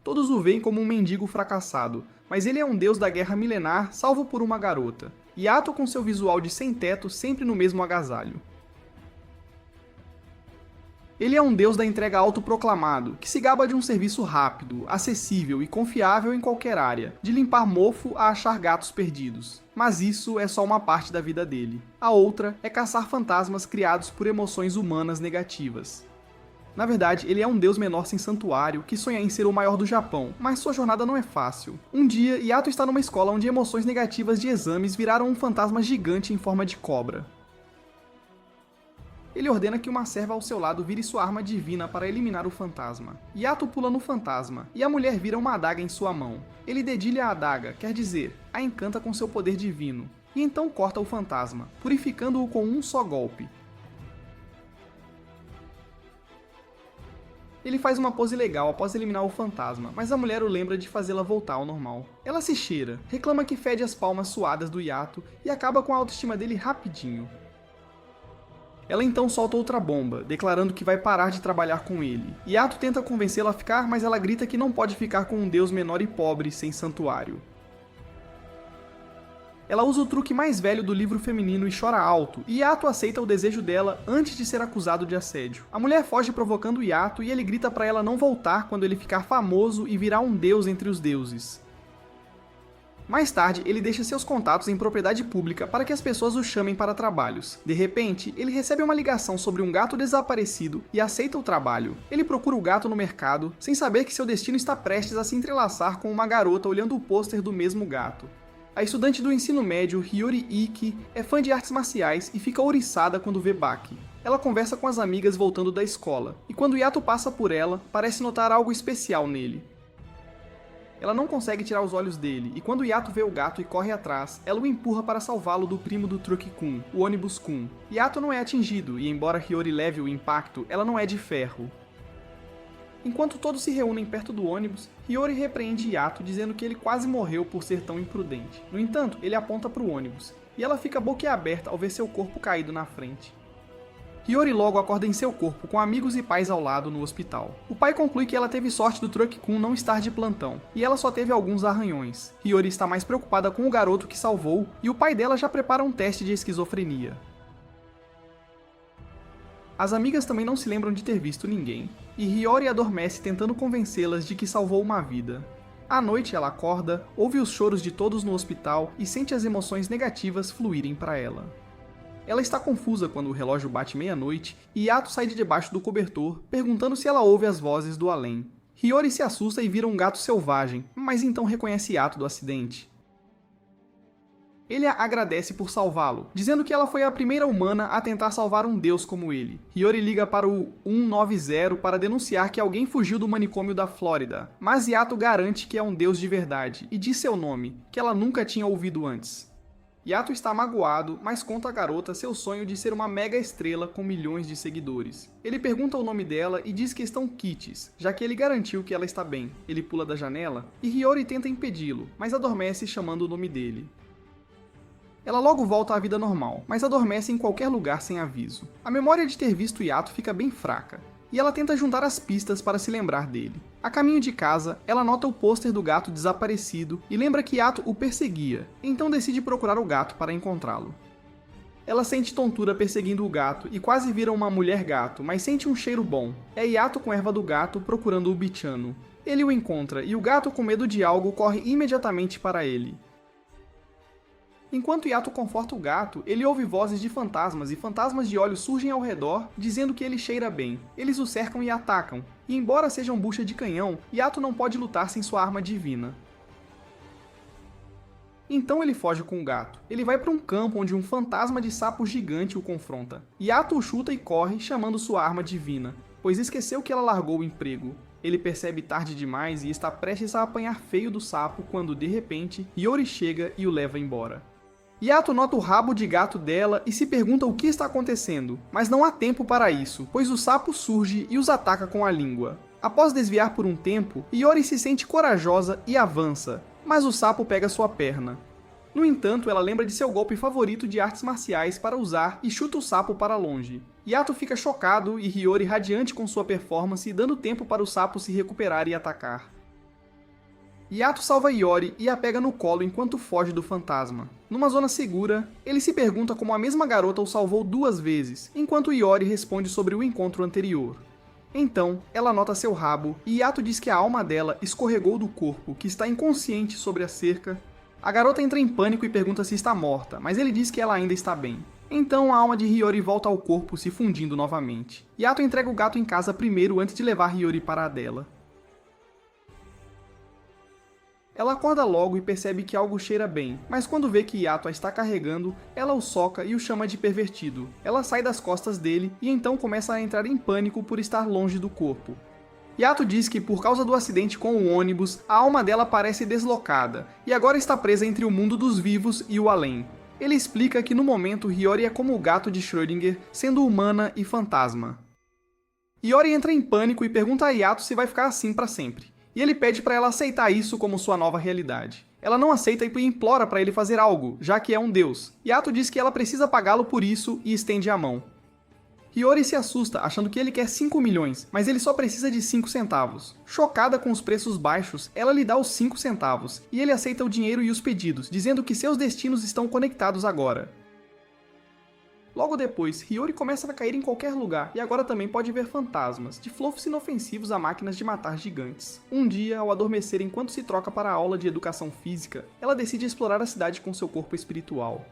Todos o veem como um mendigo fracassado, mas ele é um deus da guerra milenar salvo por uma garota. Yato com seu visual de sem-teto sempre no mesmo agasalho. Ele é um deus da entrega autoproclamado, que se gaba de um serviço rápido, acessível e confiável em qualquer área, de limpar mofo a achar gatos perdidos. Mas isso é só uma parte da vida dele. A outra é caçar fantasmas criados por emoções humanas negativas. Na verdade, ele é um deus menor sem santuário, que sonha em ser o maior do Japão, mas sua jornada não é fácil. Um dia, Yato está numa escola onde emoções negativas de exames viraram um fantasma gigante em forma de cobra. Ele ordena que uma serva ao seu lado vire sua arma divina para eliminar o fantasma. Yato pula no fantasma, e a mulher vira uma adaga em sua mão. Ele dedilha a adaga, quer dizer, a encanta com seu poder divino, e então corta o fantasma, purificando-o com um só golpe. Ele faz uma pose legal após eliminar o fantasma, mas a mulher o lembra de fazê-la voltar ao normal. Ela se cheira, reclama que fede as palmas suadas do Yato e acaba com a autoestima dele rapidinho. Ela então solta outra bomba, declarando que vai parar de trabalhar com ele. Yato tenta convencê-la a ficar, mas ela grita que não pode ficar com um deus menor e pobre sem santuário. Ela usa o truque mais velho do livro feminino e chora alto, e Yato aceita o desejo dela antes de ser acusado de assédio. A mulher foge provocando Yato e ele grita para ela não voltar quando ele ficar famoso e virar um deus entre os deuses. Mais tarde, ele deixa seus contatos em propriedade pública para que as pessoas o chamem para trabalhos. De repente, ele recebe uma ligação sobre um gato desaparecido e aceita o trabalho. Ele procura o gato no mercado, sem saber que seu destino está prestes a se entrelaçar com uma garota olhando o pôster do mesmo gato. A estudante do ensino médio, Hiyori Iki, é fã de artes marciais e fica ouriçada quando vê Baki. Ela conversa com as amigas voltando da escola, e quando Yato passa por ela, parece notar algo especial nele. Ela não consegue tirar os olhos dele, e quando Yato vê o gato e corre atrás, ela o empurra para salvá-lo do primo do Truck-kun, o Ônibus-kun. Yato não é atingido, e embora Hiyori leve o impacto, ela não é de ferro. Enquanto todos se reúnem perto do ônibus, Hiyori repreende Yato dizendo que ele quase morreu por ser tão imprudente. No entanto, ele aponta para o ônibus, e ela fica boquiaberta ao ver seu corpo caído na frente. Hiyori logo acorda em seu corpo, com amigos e pais ao lado no hospital. O pai conclui que ela teve sorte do Truck-kun não estar de plantão, e ela só teve alguns arranhões. Hiyori está mais preocupada com o garoto que salvou, e o pai dela já prepara um teste de esquizofrenia. As amigas também não se lembram de ter visto ninguém, e Hiyori adormece tentando convencê-las de que salvou uma vida. À noite ela acorda, ouve os choros de todos no hospital e sente as emoções negativas fluírem para ela. Ela está confusa quando o relógio bate meia-noite e Yato sai de debaixo do cobertor, perguntando se ela ouve as vozes do além. Hiyori se assusta e vira um gato selvagem, mas então reconhece Yato do acidente. Ele a agradece por salvá-lo, dizendo que ela foi a primeira humana a tentar salvar um deus como ele. Hiyori liga para o 190 para denunciar que alguém fugiu do manicômio da Flórida, mas Yato garante que é um deus de verdade e diz seu nome, que ela nunca tinha ouvido antes. Yato está magoado, mas conta à garota seu sonho de ser uma mega estrela com milhões de seguidores. Ele pergunta o nome dela e diz que estão quites, já que ele garantiu que ela está bem. Ele pula da janela e Hiyori tenta impedi-lo, mas adormece chamando o nome dele. Ela logo volta à vida normal, mas adormece em qualquer lugar sem aviso. A memória de ter visto Yato fica bem fraca, e ela tenta juntar as pistas para se lembrar dele. A caminho de casa, ela nota o pôster do gato desaparecido e lembra que Yato o perseguia, então decide procurar o gato para encontrá-lo. Ela sente tontura perseguindo o gato e quase vira uma mulher gato, mas sente um cheiro bom. É Yato com erva do gato procurando o Bichano. Ele o encontra e o gato, com medo de algo, corre imediatamente para ele. Enquanto Yato conforta o gato, ele ouve vozes de fantasmas e fantasmas de olhos surgem ao redor, dizendo que ele cheira bem. Eles o cercam e atacam, e embora sejam bucha de canhão, Yato não pode lutar sem sua arma divina. Então ele foge com o gato. Ele vai para um campo onde um fantasma de sapo gigante o confronta. Yato o chuta e corre, chamando sua arma divina, pois esqueceu que ela largou o emprego. Ele percebe tarde demais e está prestes a apanhar feio do sapo quando, de repente, Hiyori chega e o leva embora. Yato nota o rabo de gato dela e se pergunta o que está acontecendo, mas não há tempo para isso, pois o sapo surge e os ataca com a língua. Após desviar por um tempo, Hiyori se sente corajosa e avança, mas o sapo pega sua perna. No entanto, ela lembra de seu golpe favorito de artes marciais para usar e chuta o sapo para longe. Yato fica chocado e Hiyori radiante com sua performance, dando tempo para o sapo se recuperar e atacar. Yato salva Iori e a pega no colo enquanto foge do fantasma. Numa zona segura, ele se pergunta como a mesma garota o salvou 2 vezes, enquanto Iori responde sobre o encontro anterior. Então, ela nota seu rabo e Yato diz que a alma dela escorregou do corpo, que está inconsciente sobre a cerca. A garota entra em pânico e pergunta se está morta, mas ele diz que ela ainda está bem. Então a alma de Hiyori volta ao corpo, se fundindo novamente. Yato entrega o gato em casa primeiro antes de levar Hiyori para a dela. Ela acorda logo e percebe que algo cheira bem, mas quando vê que Yato a está carregando, ela o soca e o chama de pervertido. Ela sai das costas dele e então começa a entrar em pânico por estar longe do corpo. Yato diz que por causa do acidente com o ônibus, a alma dela parece deslocada, e agora está presa entre o mundo dos vivos e o além. Ele explica que no momento Hiyori é como o gato de Schrödinger, sendo humana e fantasma. Hiyori entra em pânico e pergunta a Yato se vai ficar assim para sempre. E ele pede para ela aceitar isso como sua nova realidade. Ela não aceita e implora para ele fazer algo, já que é um deus. Yato diz que ela precisa pagá-lo por isso e estende a mão. Hiyori se assusta, achando que ele quer 5 milhões, mas ele só precisa de 5 centavos. Chocada com os preços baixos, ela lhe dá os 5 centavos, e ele aceita o dinheiro e os pedidos, dizendo que seus destinos estão conectados agora. Logo depois, Hiyori começa a cair em qualquer lugar e agora também pode ver fantasmas, de fluffs inofensivos a máquinas de matar gigantes. Um dia, ao adormecer enquanto se troca para a aula de educação física, ela decide explorar a cidade com seu corpo espiritual.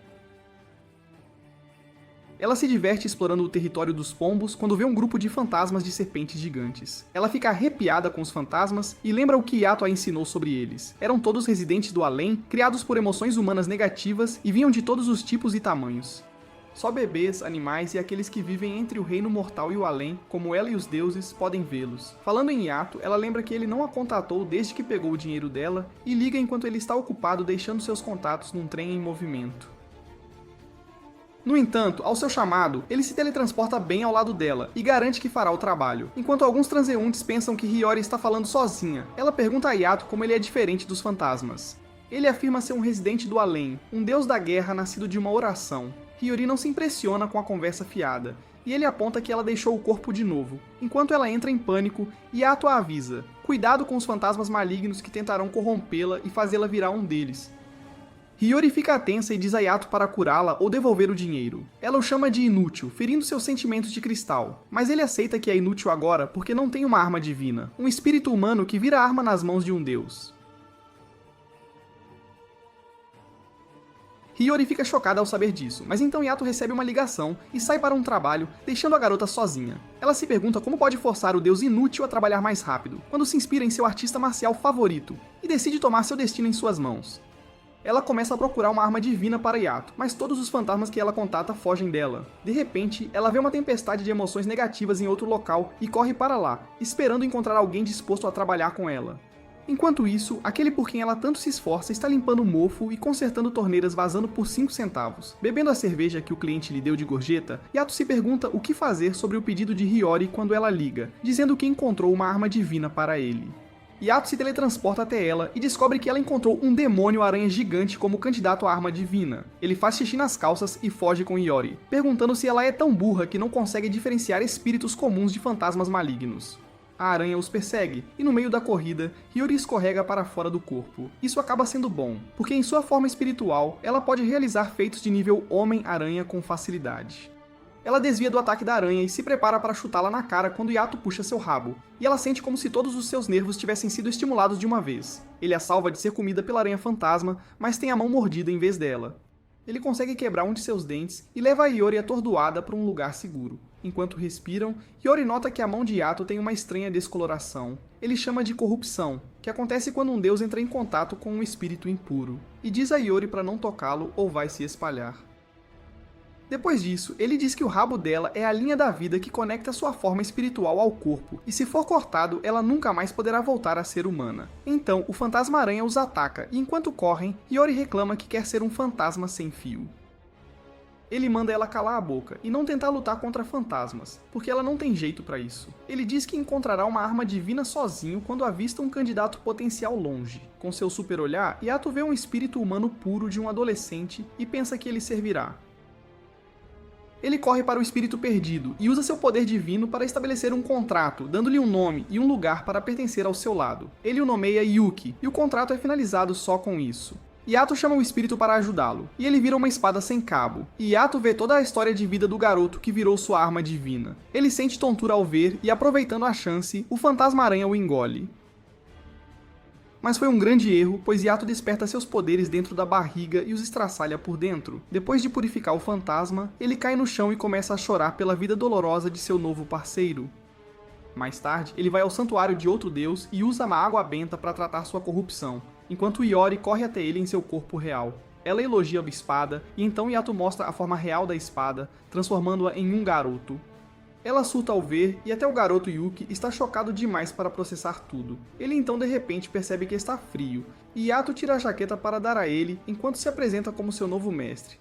Ela se diverte explorando o território dos pombos quando vê um grupo de fantasmas de serpentes gigantes. Ela fica arrepiada com os fantasmas e lembra o que Yato a ensinou sobre eles. Eram todos residentes do além, criados por emoções humanas negativas e vinham de todos os tipos e tamanhos. Só bebês, animais e aqueles que vivem entre o reino mortal e o além, como ela e os deuses, podem vê-los. Falando em Yato, ela lembra que ele não a contatou desde que pegou o dinheiro dela e liga enquanto ele está ocupado deixando seus contatos num trem em movimento. No entanto, ao seu chamado, ele se teletransporta bem ao lado dela e garante que fará o trabalho. Enquanto alguns transeuntes pensam que Hiyori está falando sozinha, ela pergunta a Yato como ele é diferente dos fantasmas. Ele afirma ser um residente do além, um deus da guerra nascido de uma oração. Hiyori não se impressiona com a conversa fiada, e ele aponta que ela deixou o corpo de novo. Enquanto ela entra em pânico, Yato a avisa: cuidado com os fantasmas malignos que tentarão corrompê-la e fazê-la virar um deles. Hiyori fica tensa e diz a Yato para curá-la ou devolver o dinheiro. Ela o chama de inútil, ferindo seus sentimentos de cristal. Mas ele aceita que é inútil agora porque não tem uma arma divina, um espírito humano que vira arma nas mãos de um deus. Hiyori fica chocada ao saber disso, mas então Yato recebe uma ligação e sai para um trabalho, deixando a garota sozinha. Ela se pergunta como pode forçar o deus inútil a trabalhar mais rápido, quando se inspira em seu artista marcial favorito, e decide tomar seu destino em suas mãos. Ela começa a procurar uma arma divina para Yato, mas todos os fantasmas que ela contata fogem dela. De repente, ela vê uma tempestade de emoções negativas em outro local e corre para lá, esperando encontrar alguém disposto a trabalhar com ela. Enquanto isso, aquele por quem ela tanto se esforça está limpando o mofo e consertando torneiras vazando por 5 centavos. Bebendo a cerveja que o cliente lhe deu de gorjeta, Yato se pergunta o que fazer sobre o pedido de Hiyori quando ela liga, dizendo que encontrou uma arma divina para ele. Yato se teletransporta até ela e descobre que ela encontrou um demônio-aranha gigante como candidato à arma divina. Ele faz xixi nas calças e foge com Hiyori, perguntando se ela é tão burra que não consegue diferenciar espíritos comuns de fantasmas malignos. A aranha os persegue, e no meio da corrida, Hiyori escorrega para fora do corpo. Isso acaba sendo bom, porque em sua forma espiritual, ela pode realizar feitos de nível Homem-Aranha com facilidade. Ela desvia do ataque da aranha e se prepara para chutá-la na cara quando Yato puxa seu rabo, e ela sente como se todos os seus nervos tivessem sido estimulados de uma vez. Ele a salva de ser comida pela aranha fantasma, mas tem a mão mordida em vez dela. Ele consegue quebrar um de seus dentes e leva a Hiyori atordoada para um lugar seguro. Enquanto respiram, Hiyori nota que a mão de Yato tem uma estranha descoloração. Ele chama de corrupção, que acontece quando um deus entra em contato com um espírito impuro, e diz a Hiyori para não tocá-lo ou vai se espalhar. Depois disso, ele diz que o rabo dela é a linha da vida que conecta sua forma espiritual ao corpo, e se for cortado, ela nunca mais poderá voltar a ser humana. Então, o fantasma-aranha os ataca, e enquanto correm, Hiyori reclama que quer ser um fantasma sem fio. Ele manda ela calar a boca e não tentar lutar contra fantasmas, porque ela não tem jeito pra isso. Ele diz que encontrará uma arma divina sozinho quando avista um candidato potencial longe. Com seu super olhar, Yato vê um espírito humano puro de um adolescente e pensa que ele servirá. Ele corre para o espírito perdido e usa seu poder divino para estabelecer um contrato, dando-lhe um nome e um lugar para pertencer ao seu lado. Ele o nomeia Yuki, e o contrato é finalizado só com isso. Yato chama o espírito para ajudá-lo, e ele vira uma espada sem cabo. E Yato vê toda a história de vida do garoto que virou sua arma divina. Ele sente tontura ao ver e, aproveitando a chance, o fantasma-aranha o engole. Mas foi um grande erro, pois Yato desperta seus poderes dentro da barriga e os estraçalha por dentro. Depois de purificar o fantasma, ele cai no chão e começa a chorar pela vida dolorosa de seu novo parceiro. Mais tarde, ele vai ao santuário de outro deus e usa a água benta para tratar sua corrupção, enquanto Iori corre até ele em seu corpo real. Ela elogia a espada, e então Yato mostra a forma real da espada, transformando-a em um garoto. Ela surta ao ver, e até o garoto Yuki está chocado demais para processar tudo. Ele então de repente percebe que está frio, e Yato tira a jaqueta para dar a ele, enquanto se apresenta como seu novo mestre.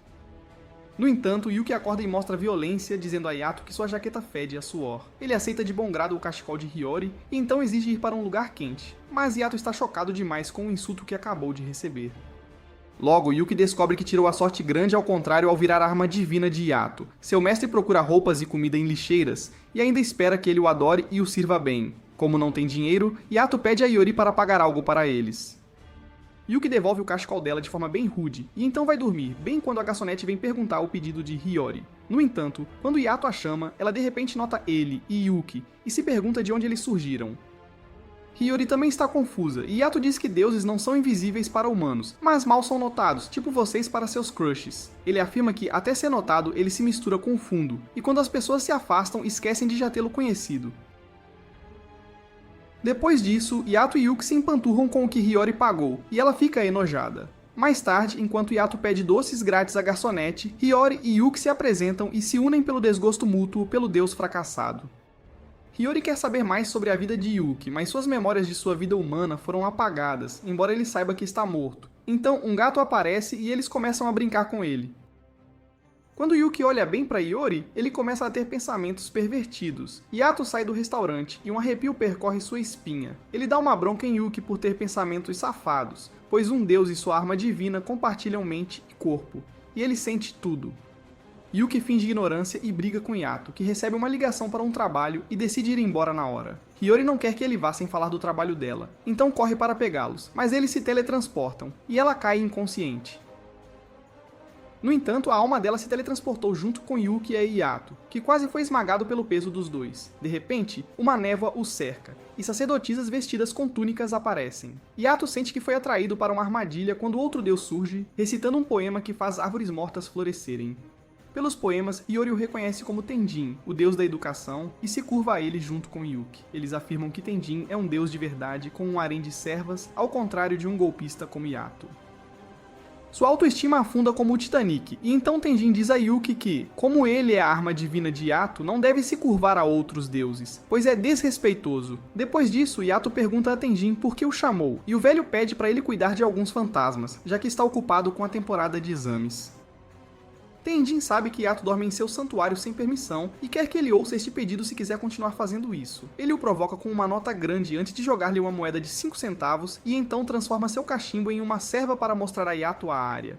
No entanto, Yuki acorda e mostra violência, dizendo a Yato que sua jaqueta fede a suor. Ele aceita de bom grado o cachecol de Hiyori, e então exige ir para um lugar quente, mas Yato está chocado demais com o insulto que acabou de receber. Logo, Yuki descobre que tirou a sorte grande ao contrário ao virar a arma divina de Yato. Seu mestre procura roupas e comida em lixeiras, e ainda espera que ele o adore e o sirva bem. Como não tem dinheiro, Yato pede a Hiyori para pagar algo para eles. Yuki devolve o cachecol dela de forma bem rude, e então vai dormir, bem quando a garçonete vem perguntar o pedido de Hiyori. No entanto, quando Yato a chama, ela de repente nota ele e Yuki, e se pergunta de onde eles surgiram. Hiyori também está confusa, e Yato diz que deuses não são invisíveis para humanos, mas mal são notados, tipo vocês para seus crushes. Ele afirma que, até ser notado, ele se mistura com o fundo, e quando as pessoas se afastam, esquecem de já tê-lo conhecido. Depois disso, Yato e Yuki se empanturram com o que Hiyori pagou, e ela fica enojada. Mais tarde, enquanto Yato pede doces grátis à garçonete, Hiyori e Yuki se apresentam e se unem pelo desgosto mútuo pelo deus fracassado. Hiyori quer saber mais sobre a vida de Yuki, mas suas memórias de sua vida humana foram apagadas, embora ele saiba que está morto. Então, um gato aparece e eles começam a brincar com ele. Quando Yuki olha bem para Hiyori, ele começa a ter pensamentos pervertidos. Yato sai do restaurante e um arrepio percorre sua espinha. Ele dá uma bronca em Yuki por ter pensamentos safados, pois um deus e sua arma divina compartilham mente e corpo, e ele sente tudo. Yuki finge ignorância e briga com Yato, que recebe uma ligação para um trabalho e decide ir embora na hora. Hiyori não quer que ele vá sem falar do trabalho dela, então corre para pegá-los, mas eles se teletransportam, e ela cai inconsciente. No entanto, a alma dela se teletransportou junto com Yuki e Yato, que quase foi esmagado pelo peso dos dois. De repente, uma névoa os cerca, e sacerdotisas vestidas com túnicas aparecem. Yato sente que foi atraído para uma armadilha quando outro deus surge, recitando um poema que faz árvores mortas florescerem. Pelos poemas, Hiyori o reconhece como Tenjin, o deus da educação, e se curva a ele junto com Yuki. Eles afirmam que Tenjin é um deus de verdade com um harém de servas, ao contrário de um golpista como Yato. Sua autoestima afunda como o Titanic, e então Tenjin diz a Yuki que, como ele é a arma divina de Yato, não deve se curvar a outros deuses, pois é desrespeitoso. Depois disso, Yato pergunta a Tenjin por que o chamou, e o velho pede para ele cuidar de alguns fantasmas, já que está ocupado com a temporada de exames. Tenjin sabe que Yato dorme em seu santuário sem permissão e quer que ele ouça este pedido se quiser continuar fazendo isso. Ele o provoca com uma nota grande antes de jogar-lhe uma moeda de 5 centavos e então transforma seu cachimbo em uma serva para mostrar a Yato a área.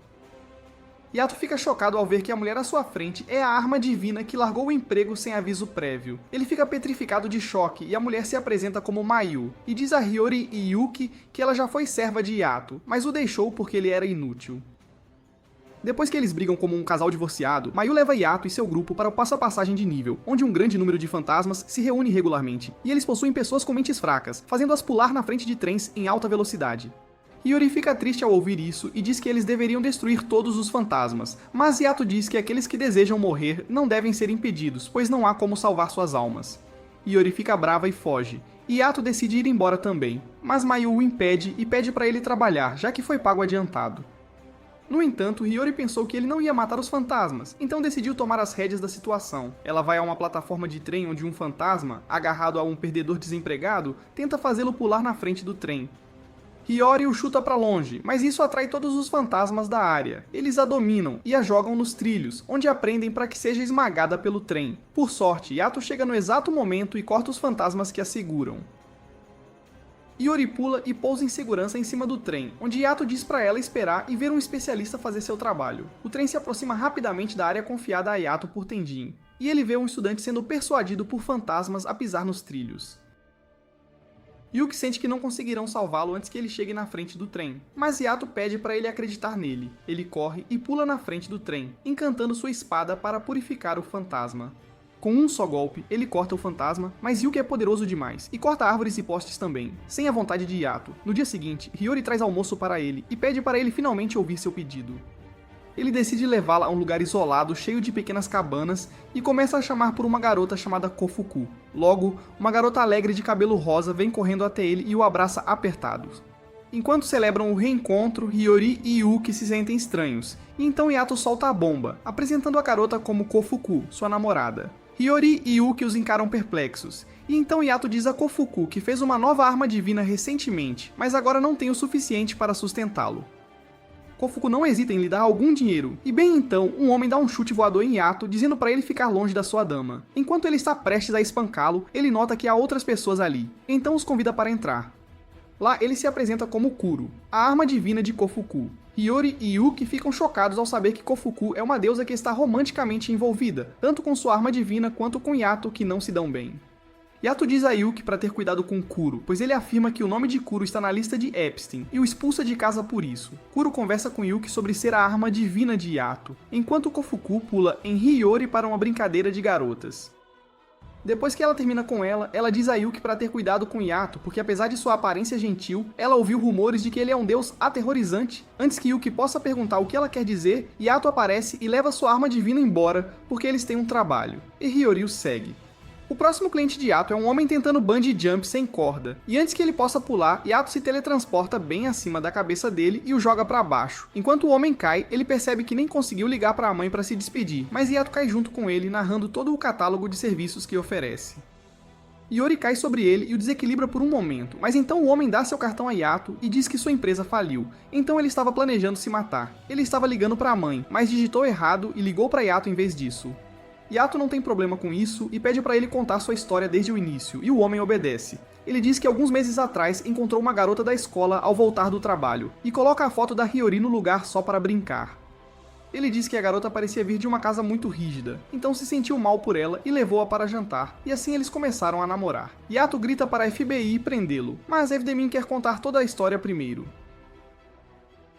Yato fica chocado ao ver que a mulher à sua frente é a arma divina que largou o emprego sem aviso prévio. Ele fica petrificado de choque e a mulher se apresenta como Mayu e diz a Hiyori e Yuki que ela já foi serva de Yato, mas o deixou porque ele era inútil. Depois que eles brigam como um casal divorciado, Mayu leva Yato e seu grupo para o passa-passagem de nível, onde um grande número de fantasmas se reúne regularmente, e eles possuem pessoas com mentes fracas, fazendo-as pular na frente de trens em alta velocidade. Hiyori fica triste ao ouvir isso e diz que eles deveriam destruir todos os fantasmas, mas Yato diz que aqueles que desejam morrer não devem ser impedidos, pois não há como salvar suas almas. Hiyori fica brava e foge, e Yato decide ir embora também, mas Mayu o impede e pede para ele trabalhar, já que foi pago adiantado. No entanto, Hiyori pensou que ele não ia matar os fantasmas, então decidiu tomar as rédeas da situação. Ela vai a uma plataforma de trem onde um fantasma, agarrado a um perdedor desempregado, tenta fazê-lo pular na frente do trem. Hiyori o chuta para longe, mas isso atrai todos os fantasmas da área. Eles a dominam e a jogam nos trilhos, onde a prendem para que seja esmagada pelo trem. Por sorte, Yato chega no exato momento e corta os fantasmas que a seguram. Iori pula e pousa em segurança em cima do trem, onde Yato diz para ela esperar e ver um especialista fazer seu trabalho. O trem se aproxima rapidamente da área confiada a Yato por Tenjin, e ele vê um estudante sendo persuadido por fantasmas a pisar nos trilhos. Yuki sente que não conseguirão salvá-lo antes que ele chegue na frente do trem, mas Yato pede para ele acreditar nele. Ele corre e pula na frente do trem, encantando sua espada para purificar o fantasma. Com um só golpe, ele corta o fantasma, mas Yuki é poderoso demais, e corta árvores e postes também, sem a vontade de Yato. No dia seguinte, Hiyori traz almoço para ele, e pede para ele finalmente ouvir seu pedido. Ele decide levá-la a um lugar isolado, cheio de pequenas cabanas, e começa a chamar por uma garota chamada Kofuku. Logo, uma garota alegre de cabelo rosa vem correndo até ele e o abraça apertados. Enquanto celebram o reencontro, Hiyori e Yuki se sentem estranhos, e então Yato solta a bomba, apresentando a garota como Kofuku, sua namorada. Hiyori e Yuki os encaram perplexos, e então Yato diz a Kofuku que fez uma nova arma divina recentemente, mas agora não tem o suficiente para sustentá-lo. Kofuku não hesita em lhe dar algum dinheiro, e bem então, um homem dá um chute voador em Yato, dizendo para ele ficar longe da sua dama. Enquanto ele está prestes a espancá-lo, ele nota que há outras pessoas ali, então os convida para entrar. Lá ele se apresenta como Kuro, a arma divina de Kofuku. Hiyori e Yuki ficam chocados ao saber que Kofuku é uma deusa que está romanticamente envolvida, tanto com sua arma divina quanto com Yato, que não se dão bem. Yato diz a Yuki para ter cuidado com Kuro, pois ele afirma que o nome de Kuro está na lista de Epstein e o expulsa de casa por isso. Kuro conversa com Yuki sobre ser a arma divina de Yato, enquanto Kofuku pula em Hiyori para uma brincadeira de garotas. Depois que ela termina com ela diz a Yuki para ter cuidado com Yato, porque apesar de sua aparência gentil, ela ouviu rumores de que ele é um deus aterrorizante. Antes que Yuki possa perguntar o que ela quer dizer, Yato aparece e leva sua arma divina embora, porque eles têm um trabalho, e Hiyori o segue. O próximo cliente de Yato é um homem tentando bungee jump sem corda, e antes que ele possa pular, Yato se teletransporta bem acima da cabeça dele e o joga para baixo. Enquanto o homem cai, ele percebe que nem conseguiu ligar para a mãe para se despedir, mas Yato cai junto com ele, narrando todo o catálogo de serviços que oferece. Hiyori cai sobre ele e o desequilibra por um momento, mas então o homem dá seu cartão a Yato e diz que sua empresa faliu, então ele estava planejando se matar. Ele estava ligando para a mãe, mas digitou errado e ligou para Yato em vez disso. Yato não tem problema com isso e pede para ele contar sua história desde o início, e o homem obedece. Ele diz que alguns meses atrás encontrou uma garota da escola ao voltar do trabalho, e coloca a foto da Hiyori no lugar só para brincar. Ele diz que a garota parecia vir de uma casa muito rígida, então se sentiu mal por ela e levou-a para jantar, e assim eles começaram a namorar. Yato grita para a FBI prendê-lo, mas Evdemin quer contar toda a história primeiro.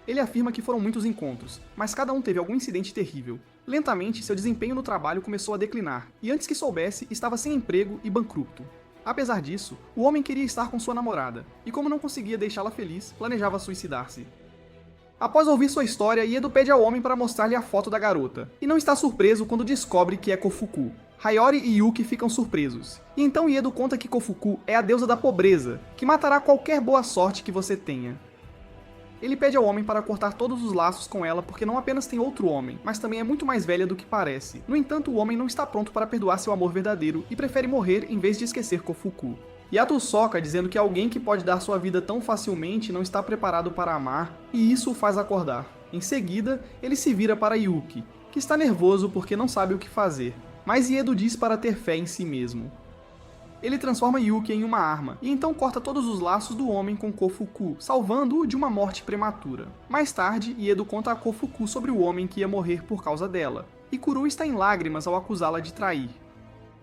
Ele afirma que foram muitos encontros, mas cada um teve algum incidente terrível. Lentamente, seu desempenho no trabalho começou a declinar, e antes que soubesse, estava sem emprego e bankrupto. Apesar disso, o homem queria estar com sua namorada, e como não conseguia deixá-la feliz, planejava suicidar-se. Após ouvir sua história, Iedo pede ao homem para mostrar-lhe a foto da garota, e não está surpreso quando descobre que é Kofuku. Hiyori e Yuki ficam surpresos, e então Iedo conta que Kofuku é a deusa da pobreza, que matará qualquer boa sorte que você tenha. Ele pede ao homem para cortar todos os laços com ela porque não apenas tem outro homem, mas também é muito mais velha do que parece. No entanto, o homem não está pronto para perdoar seu amor verdadeiro e prefere morrer em vez de esquecer Kofuku. Yato o soca dizendo que alguém que pode dar sua vida tão facilmente não está preparado para amar, e isso o faz acordar. Em seguida, ele se vira para Yuki, que está nervoso porque não sabe o que fazer, mas Iedo diz para ter fé em si mesmo. Ele transforma Yuki em uma arma, e então corta todos os laços do homem com Kofuku, salvando-o de uma morte prematura. Mais tarde, Iedo conta a Kofuku sobre o homem que ia morrer por causa dela, e Kuro está em lágrimas ao acusá-la de trair.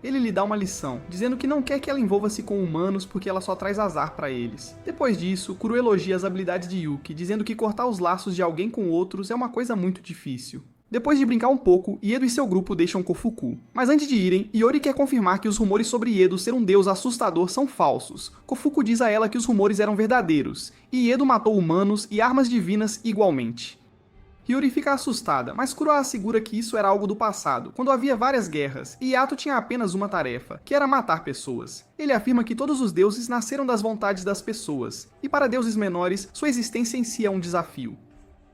Ele lhe dá uma lição, dizendo que não quer que ela envolva-se com humanos porque ela só traz azar para eles. Depois disso, Kuro elogia as habilidades de Yuki, dizendo que cortar os laços de alguém com outros é uma coisa muito difícil. Depois de brincar um pouco, Iedo e seu grupo deixam Kofuku. Mas antes de irem, Hiyori quer confirmar que os rumores sobre Iedo ser um deus assustador são falsos. Kofuku diz a ela que os rumores eram verdadeiros, e Iedo matou humanos e armas divinas igualmente. Hiyori fica assustada, mas Kuro assegura que isso era algo do passado, quando havia várias guerras, e Yato tinha apenas uma tarefa, que era matar pessoas. Ele afirma que todos os deuses nasceram das vontades das pessoas, e para deuses menores, sua existência em si é um desafio.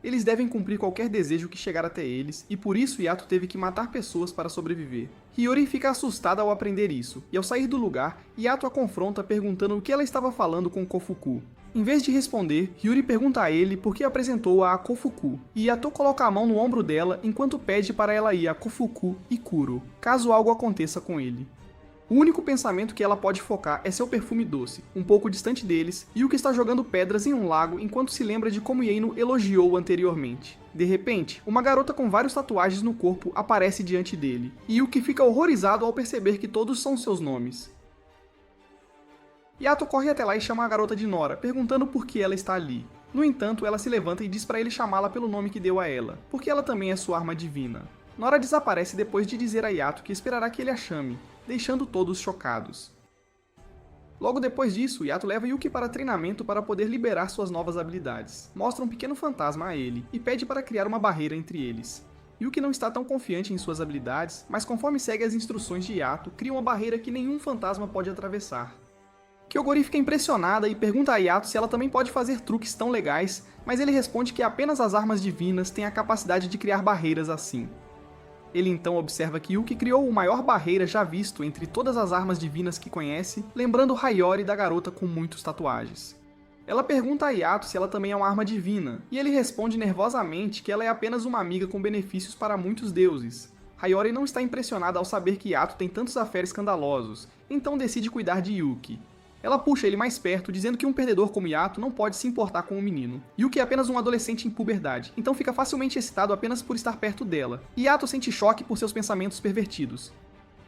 Eles devem cumprir qualquer desejo que chegar até eles, e por isso Yato teve que matar pessoas para sobreviver. Hiyori fica assustada ao aprender isso, e ao sair do lugar, Yato a confronta perguntando o que ela estava falando com Kofuku. Em vez de responder, Hiyori pergunta a ele por que apresentou-a a Kofuku, e Yato coloca a mão no ombro dela enquanto pede para ela ir a Kofuku e Kuro, caso algo aconteça com ele. O único pensamento que ela pode focar é seu perfume doce, um pouco distante deles, e o que está jogando pedras em um lago enquanto se lembra de como Yeino elogiou anteriormente. De repente, uma garota com várias tatuagens no corpo aparece diante dele, e Yuki fica horrorizado ao perceber que todos são seus nomes. Yato corre até lá e chama a garota de Nora, perguntando por que ela está ali. No entanto, ela se levanta e diz para ele chamá-la pelo nome que deu a ela, porque ela também é sua arma divina. Nora desaparece depois de dizer a Yato que esperará que ele a chame, deixando todos chocados. Logo depois disso, Yato leva Yuki para treinamento para poder liberar suas novas habilidades. Mostra um pequeno fantasma a ele e pede para criar uma barreira entre eles. Yuki não está tão confiante em suas habilidades, mas conforme segue as instruções de Yato, cria uma barreira que nenhum fantasma pode atravessar. Kyogori fica impressionada e pergunta a Yato se ela também pode fazer truques tão legais, mas ele responde que apenas as armas divinas têm a capacidade de criar barreiras assim. Ele então observa que Yuki criou o maior barreira já visto entre todas as armas divinas que conhece, lembrando Hiyori da garota com muitas tatuagens. Ela pergunta a Yato se ela também é uma arma divina, e ele responde nervosamente que ela é apenas uma amiga com benefícios para muitos deuses. Hiyori não está impressionada ao saber que Yato tem tantos affaires escandalosos, então decide cuidar de Yuki. Ela puxa ele mais perto, dizendo que um perdedor como Yato não pode se importar com o menino. Yuki é apenas um adolescente em puberdade, então fica facilmente excitado apenas por estar perto dela, e Yato sente choque por seus pensamentos pervertidos.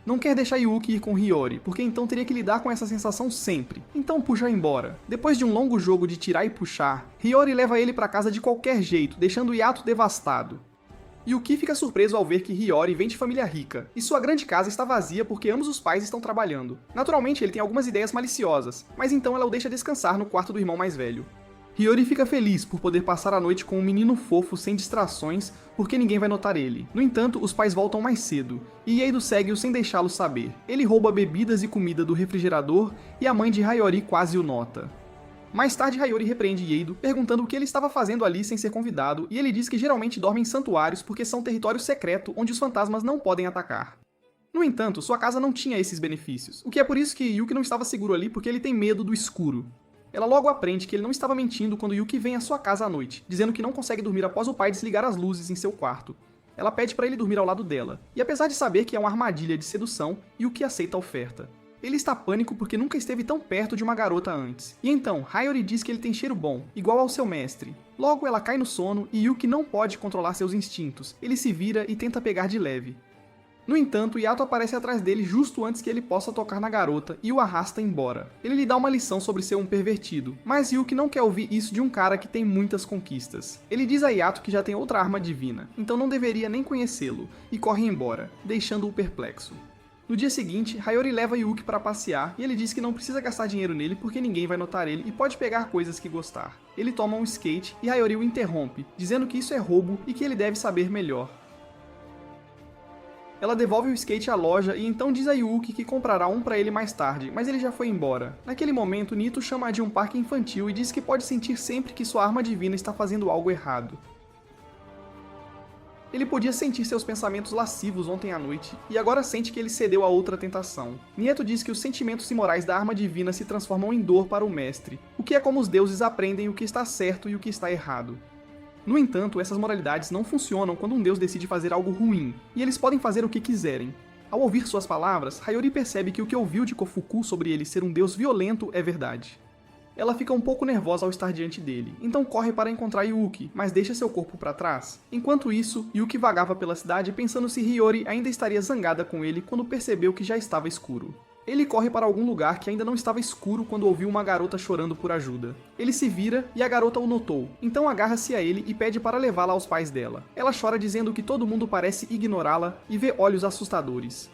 Não quer deixar Yuki ir com Hiyori, porque então teria que lidar com essa sensação sempre, então puxa embora. Depois de um longo jogo de tirar e puxar, Hiyori leva ele para casa de qualquer jeito, deixando Yato devastado. Yuki fica surpreso ao ver que Hiyori vem de família rica, e sua grande casa está vazia porque ambos os pais estão trabalhando. Naturalmente, ele tem algumas ideias maliciosas, mas então ela o deixa descansar no quarto do irmão mais velho. Hiyori fica feliz por poder passar a noite com um menino fofo sem distrações, porque ninguém vai notar ele. No entanto, os pais voltam mais cedo, e Ieido segue-o sem deixá-lo saber. Ele rouba bebidas e comida do refrigerador, e a mãe de Hiyori quase o nota. Mais tarde, Hiyori repreende Ieido, perguntando o que ele estava fazendo ali sem ser convidado, e ele diz que geralmente dorme em santuários porque são território secreto onde os fantasmas não podem atacar. No entanto, sua casa não tinha esses benefícios, o que é por isso que Yuki não estava seguro ali porque ele tem medo do escuro. Ela logo aprende que ele não estava mentindo quando Yuki vem à sua casa à noite, dizendo que não consegue dormir após o pai desligar as luzes em seu quarto. Ela pede para ele dormir ao lado dela, e apesar de saber que é uma armadilha de sedução, Yuki aceita a oferta. Ele está pânico porque nunca esteve tão perto de uma garota antes. E então, Hiyori diz que ele tem cheiro bom, igual ao seu mestre. Logo, ela cai no sono e Yuki não pode controlar seus instintos. Ele se vira e tenta pegar de leve. No entanto, Yato aparece atrás dele justo antes que ele possa tocar na garota e o arrasta embora. Ele lhe dá uma lição sobre ser um pervertido, mas Yuki não quer ouvir isso de um cara que tem muitas conquistas. Ele diz a Yato que já tem outra arma divina, então não deveria nem conhecê-lo, e corre embora, deixando-o perplexo. No dia seguinte, Hiyori leva Yuki para passear e ele diz que não precisa gastar dinheiro nele porque ninguém vai notar ele e pode pegar coisas que gostar. Ele toma um skate e Hiyori o interrompe, dizendo que isso é roubo e que ele deve saber melhor. Ela devolve o skate à loja e então diz a Yuki que comprará um para ele mais tarde, mas ele já foi embora. Naquele momento, Nito chama de um parque infantil e diz que pode sentir sempre que sua arma divina está fazendo algo errado. Ele podia sentir seus pensamentos lascivos ontem à noite, e agora sente que ele cedeu a outra tentação. Nieto diz que os sentimentos imorais da arma divina se transformam em dor para o mestre, o que é como os deuses aprendem o que está certo e o que está errado. No entanto, essas moralidades não funcionam quando um deus decide fazer algo ruim, e eles podem fazer o que quiserem. Ao ouvir suas palavras, Hiyori percebe que o que ouviu de Kofuku sobre ele ser um deus violento é verdade. Ela fica um pouco nervosa ao estar diante dele, então corre para encontrar Yuki, mas deixa seu corpo para trás. Enquanto isso, Yuki vagava pela cidade pensando se Hiyori ainda estaria zangada com ele quando percebeu que já estava escuro. Ele corre para algum lugar que ainda não estava escuro quando ouviu uma garota chorando por ajuda. Ele se vira e a garota o notou, então agarra-se a ele e pede para levá-la aos pais dela. Ela chora dizendo que todo mundo parece ignorá-la e vê olhos assustadores.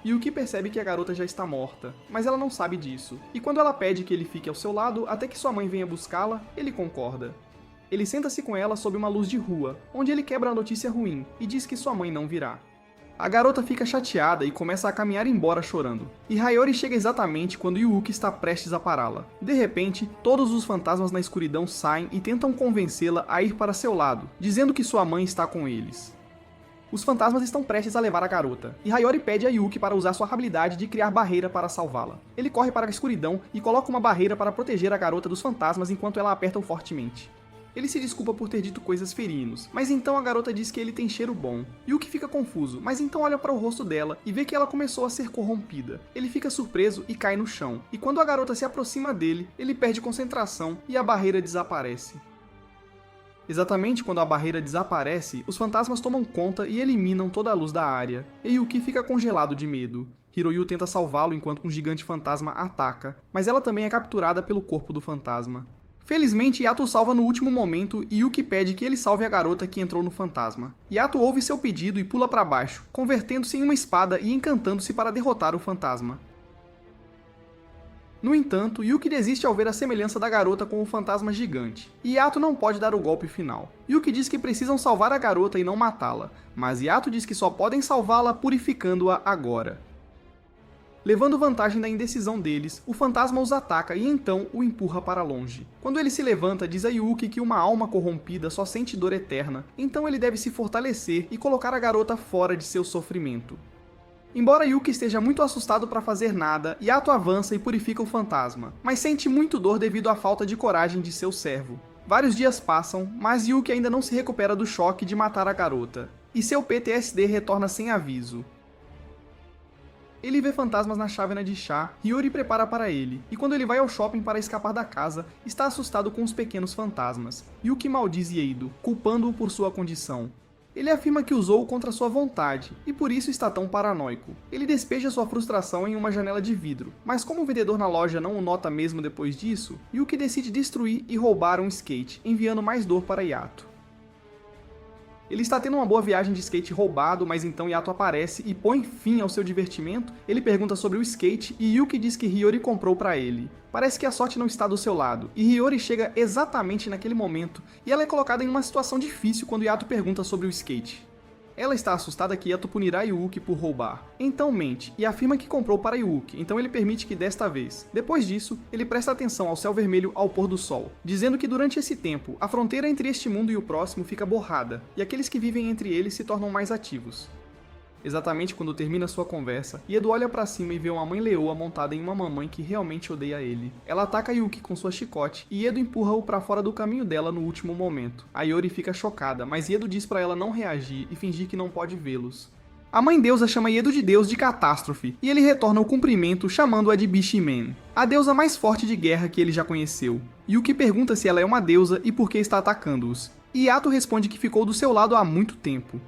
Yuki percebe que a garota já está morta, mas ela não sabe disso, e quando ela pede que ele fique ao seu lado até que sua mãe venha buscá-la, ele concorda. Ele senta-se com ela sob uma luz de rua, onde ele quebra a notícia ruim e diz que sua mãe não virá. A garota fica chateada e começa a caminhar embora chorando, e Hiyori chega exatamente quando Yuki está prestes a pará-la. De repente, todos os fantasmas na escuridão saem e tentam convencê-la a ir para seu lado, dizendo que sua mãe está com eles. Os fantasmas estão prestes a levar a garota, e Hiyori pede a Yuki para usar sua habilidade de criar barreira para salvá-la. Ele corre para a escuridão e coloca uma barreira para proteger a garota dos fantasmas enquanto ela aperta-o fortemente. Ele se desculpa por ter dito coisas ferinos, mas então a garota diz que ele tem cheiro bom. Yuki fica confuso, mas então olha para o rosto dela e vê que ela começou a ser corrompida. Ele fica surpreso e cai no chão, e quando a garota se aproxima dele, ele perde concentração e a barreira desaparece. Exatamente quando a barreira desaparece, os fantasmas tomam conta e eliminam toda a luz da área, e Yuki fica congelado de medo. Hiroyu tenta salvá-lo enquanto um gigante fantasma ataca, mas ela também é capturada pelo corpo do fantasma. Felizmente, Yato salva no último momento e Yuki pede que ele salve a garota que entrou no fantasma. Yato ouve seu pedido e pula para baixo, convertendo-se em uma espada e encantando-se para derrotar o fantasma. No entanto, Yuki desiste ao ver a semelhança da garota com o fantasma gigante, e Yato não pode dar o golpe final. Yuki diz que precisam salvar a garota e não matá-la, mas Yato diz que só podem salvá-la purificando-a agora. Levando vantagem da indecisão deles, o fantasma os ataca e então o empurra para longe. Quando ele se levanta, diz a Yuki que uma alma corrompida só sente dor eterna, então ele deve se fortalecer e colocar a garota fora de seu sofrimento. Embora Yuki esteja muito assustado para fazer nada, Yato avança e purifica o fantasma, mas sente muito dor devido à falta de coragem de seu servo. Vários dias passam, mas Yuki ainda não se recupera do choque de matar a garota, e seu PTSD retorna sem aviso. Ele vê fantasmas na chávena de chá, Hiyori prepara para ele, e quando ele vai ao shopping para escapar da casa, está assustado com os pequenos fantasmas. Yuki maldiz Eido, culpando-o por sua condição. Ele afirma que usou-o contra sua vontade, e por isso está tão paranoico. Ele despeja sua frustração em uma janela de vidro, mas como o vendedor na loja não o nota mesmo depois disso, Yuki decide destruir e roubar um skate, enviando mais dor para Yato. Ele está tendo uma boa viagem de skate roubado, mas então Yato aparece e põe fim ao seu divertimento. Ele pergunta sobre o skate e Yuki diz que Hiyori comprou para ele. Parece que a sorte não está do seu lado, e Hiyori chega exatamente naquele momento, e ela é colocada em uma situação difícil quando Yato pergunta sobre o skate. Ela está assustada que Yato punirá Yuki por roubar. Então mente, e afirma que comprou para Yuki, então ele permite que desta vez. Depois disso, ele presta atenção ao céu vermelho ao pôr do sol, dizendo que durante esse tempo, a fronteira entre este mundo e o próximo fica borrada, e aqueles que vivem entre eles se tornam mais ativos. Exatamente quando termina sua conversa, Iedo olha pra cima e vê uma mãe leoa montada em uma mamãe que realmente odeia ele. Ela ataca Yuki com sua chicote e Iedo empurra-o pra fora do caminho dela no último momento. A Yori fica chocada, mas Iedo diz pra ela não reagir e fingir que não pode vê-los. A mãe deusa chama Iedo de deus de catástrofe, e ele retorna o cumprimento chamando-a de Bishimen, a deusa mais forte de guerra que ele já conheceu. Yuki pergunta se ela é uma deusa e por que está atacando-os, e Yato responde que ficou do seu lado há muito tempo.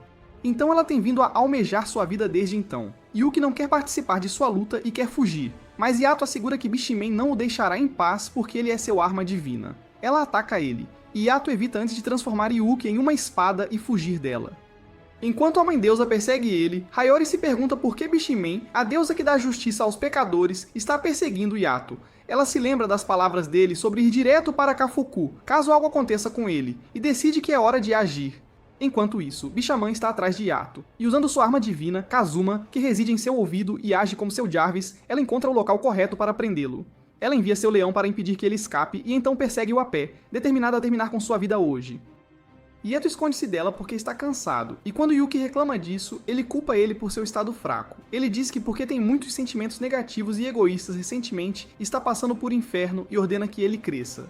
Então ela tem vindo a almejar sua vida desde então. Yuki não quer participar de sua luta e quer fugir, mas Yato assegura que Bishimen não o deixará em paz porque ele é seu arma divina. Ela ataca ele, e Yato evita antes de transformar Yuki em uma espada e fugir dela. Enquanto a mãe deusa persegue ele, Hiyori se pergunta por que Bishimen, a deusa que dá justiça aos pecadores, está perseguindo Yato. Ela se lembra das palavras dele sobre ir direto para Kafuku, caso algo aconteça com ele, e decide que é hora de agir. Enquanto isso, Bishamon está atrás de Yato, e usando sua arma divina, Kazuma, que reside em seu ouvido e age como seu Jarvis, ela encontra o local correto para prendê-lo. Ela envia seu leão para impedir que ele escape e então persegue-o a pé, determinada a terminar com sua vida hoje. Yato esconde-se dela porque está cansado, e quando Yuki reclama disso, ele culpa ele por seu estado fraco. Ele diz que porque tem muitos sentimentos negativos e egoístas recentemente, está passando por inferno e ordena que ele cresça.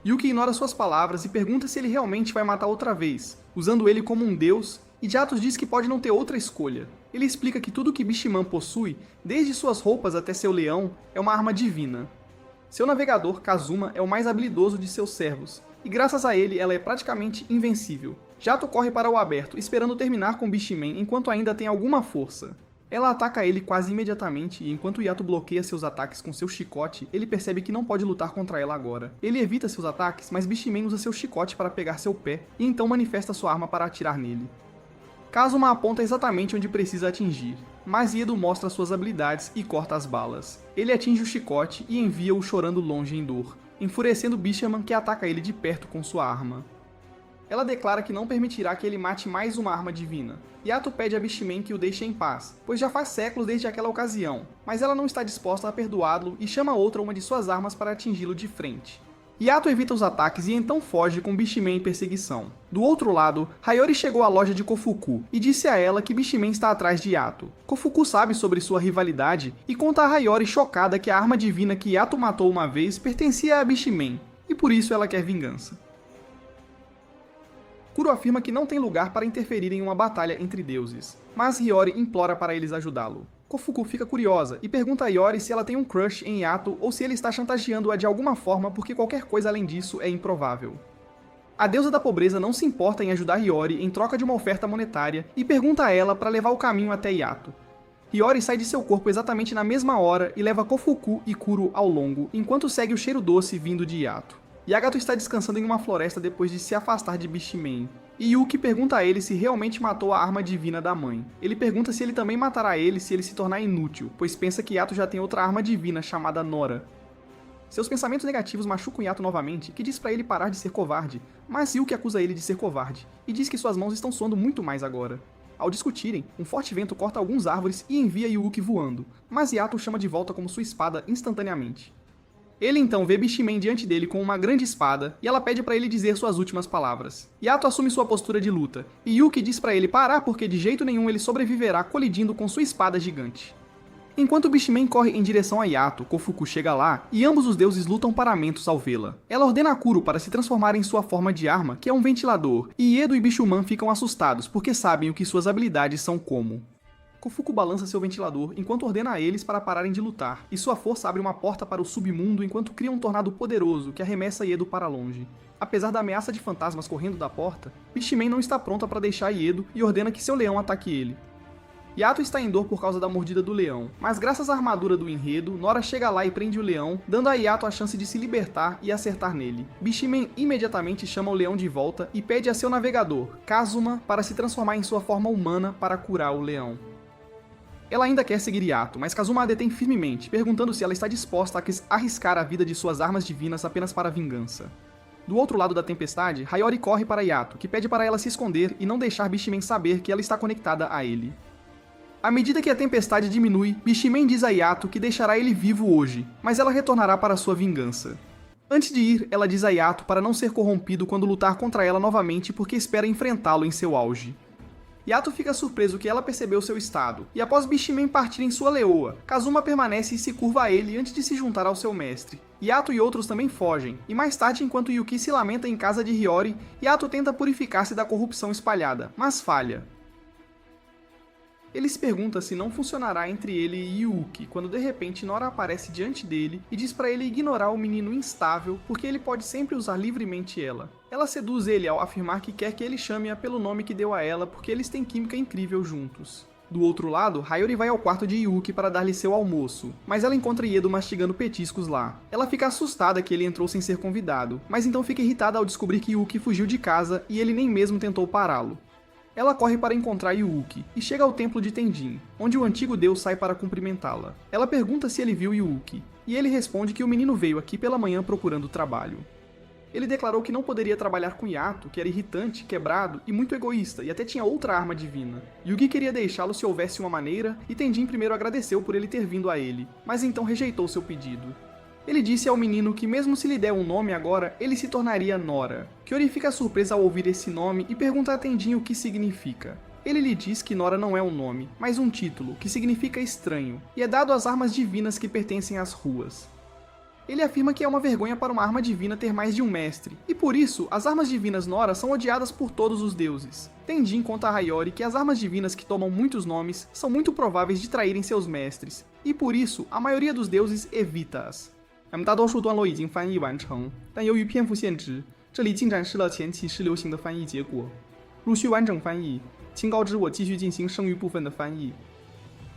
Yuki ignora suas palavras e pergunta se ele realmente vai matar outra vez, usando ele como um deus, e Jatos diz que pode não ter outra escolha. Ele explica que tudo que Bishiman possui, desde suas roupas até seu leão, é uma arma divina. Seu navegador, Kazuma, é o mais habilidoso de seus servos, e graças a ele ela é praticamente invencível. Jato corre para o aberto, esperando terminar com Bishiman enquanto ainda tem alguma força. Ela ataca ele quase imediatamente, e enquanto Yato bloqueia seus ataques com seu chicote, ele percebe que não pode lutar contra ela agora. Ele evita seus ataques, mas Bishimen usa seu chicote para pegar seu pé, e então manifesta sua arma para atirar nele. Kazuma aponta exatamente onde precisa atingir, mas Iedo mostra suas habilidades e corta as balas. Ele atinge o chicote e envia-o chorando longe em dor, enfurecendo Bishamon, que ataca ele de perto com sua arma. Ela declara que não permitirá que ele mate mais uma arma divina. Yato pede a Bishimen que o deixe em paz, pois já faz séculos desde aquela ocasião, mas ela não está disposta a perdoá-lo e chama outra uma de suas armas para atingi-lo de frente. Yato evita os ataques e então foge com Bishimen em perseguição. Do outro lado, Hiyori chegou à loja de Kofuku e disse a ela que Bishimen está atrás de Yato. Kofuku sabe sobre sua rivalidade e conta a Hiyori chocada que a arma divina que Yato matou uma vez pertencia a Bishimen, e por isso ela quer vingança. Kuro afirma que não tem lugar para interferir em uma batalha entre deuses, mas Hiyori implora para eles ajudá-lo. Kofuku fica curiosa e pergunta a Hiyori se ela tem um crush em Yato ou se ele está chantageando-a de alguma forma porque qualquer coisa além disso é improvável. A deusa da pobreza não se importa em ajudar Hiyori em troca de uma oferta monetária e pergunta a ela para levar o caminho até Yato. Hiyori sai de seu corpo exatamente na mesma hora e leva Kofuku e Kuro ao longo, enquanto segue o cheiro doce vindo de Yato. Yagato está descansando em uma floresta depois de se afastar de Bishimen, e Yuki pergunta a ele se realmente matou a arma divina da mãe. Ele pergunta se ele também matará ele se ele se tornar inútil, pois pensa que Yato já tem outra arma divina chamada Nora. Seus pensamentos negativos machucam Yato novamente, que diz pra ele parar de ser covarde, mas Yuki acusa ele de ser covarde, e diz que suas mãos estão suando muito mais agora. Ao discutirem, um forte vento corta algumas árvores e envia Yuki voando, mas Yato o chama de volta como sua espada instantaneamente. Ele então vê Bishimen diante dele com uma grande espada e ela pede pra ele dizer suas últimas palavras. Yato assume sua postura de luta, e Yuki diz pra ele parar porque de jeito nenhum ele sobreviverá colidindo com sua espada gigante. Enquanto Bishimen corre em direção a Yato, Kofuku chega lá e ambos os deuses lutam paramentos ao vê-la. Ela ordena a Kuro para se transformar em sua forma de arma, que é um ventilador, e Iedo e Bishuman ficam assustados porque sabem o que suas habilidades são como. Kofuku balança seu ventilador enquanto ordena a eles para pararem de lutar, e sua força abre uma porta para o submundo enquanto cria um tornado poderoso que arremessa Iedo para longe. Apesar da ameaça de fantasmas correndo da porta, Bishimen não está pronta para deixar Iedo e ordena que seu leão ataque ele. Yato está em dor por causa da mordida do leão, mas graças à armadura do enredo, Nora chega lá e prende o leão, dando a Yato a chance de se libertar e acertar nele. Bishimen imediatamente chama o leão de volta e pede a seu navegador, Kazuma, para se transformar em sua forma humana para curar o leão. Ela ainda quer seguir Yato, mas Kazuma a detém firmemente, perguntando se ela está disposta a arriscar a vida de suas armas divinas apenas para a vingança. Do outro lado da tempestade, Hiyori corre para Yato, que pede para ela se esconder e não deixar Bishimen saber que ela está conectada a ele. À medida que a tempestade diminui, Bishimen diz a Yato que deixará ele vivo hoje, mas ela retornará para sua vingança. Antes de ir, ela diz a Yato para não ser corrompido quando lutar contra ela novamente porque espera enfrentá-lo em seu auge. Yato fica surpreso que ela percebeu seu estado, e após Bishimen partir em sua leoa, Kazuma permanece e se curva a ele antes de se juntar ao seu mestre. Yato e outros também fogem, e mais tarde, enquanto Yuki se lamenta em casa de Hiyori, Yato tenta purificar-se da corrupção espalhada, mas falha. Ele se pergunta se não funcionará entre ele e Yuki, quando de repente Nora aparece diante dele e diz para ele ignorar o menino instável, porque ele pode sempre usar livremente ela. Ela seduz ele ao afirmar que quer que ele chame-a pelo nome que deu a ela porque eles têm química incrível juntos. Do outro lado, Hiyori vai ao quarto de Yuki para dar-lhe seu almoço, mas ela encontra Iedo mastigando petiscos lá. Ela fica assustada que ele entrou sem ser convidado, mas então fica irritada ao descobrir que Yuki fugiu de casa e ele nem mesmo tentou pará-lo. Ela corre para encontrar Yuki e chega ao templo de Tenjin, onde o antigo deus sai para cumprimentá-la. Ela pergunta se ele viu Yuki, e ele responde que o menino veio aqui pela manhã procurando trabalho. Ele declarou que não poderia trabalhar com Yato, que era irritante, quebrado e muito egoísta, e até tinha outra arma divina. Yugi queria deixá-lo se houvesse uma maneira, e Tenjin primeiro agradeceu por ele ter vindo a ele, mas então rejeitou seu pedido. Ele disse ao menino que mesmo se lhe der um nome agora, ele se tornaria Nora. Kyori fica surpresa ao ouvir esse nome e pergunta a Tenjin o que significa. Ele lhe diz que Nora não é um nome, mas um título, que significa estranho, e é dado às armas divinas que pertencem às ruas. Ele afirma que é uma vergonha para uma arma divina ter mais de um mestre, e por isso, as armas divinas Nora são odiadas por todos os deuses. Tenjin conta a Hiyori que as armas divinas que tomam muitos nomes são muito prováveis de traírem seus mestres, e por isso, a maioria dos deuses evita-as. 咱们大多数段落已经翻译完成，但由于篇幅限制，这里仅展示了前期时流行的翻译结果。如需完整翻译，请告知我继续进行剩余部分的翻译。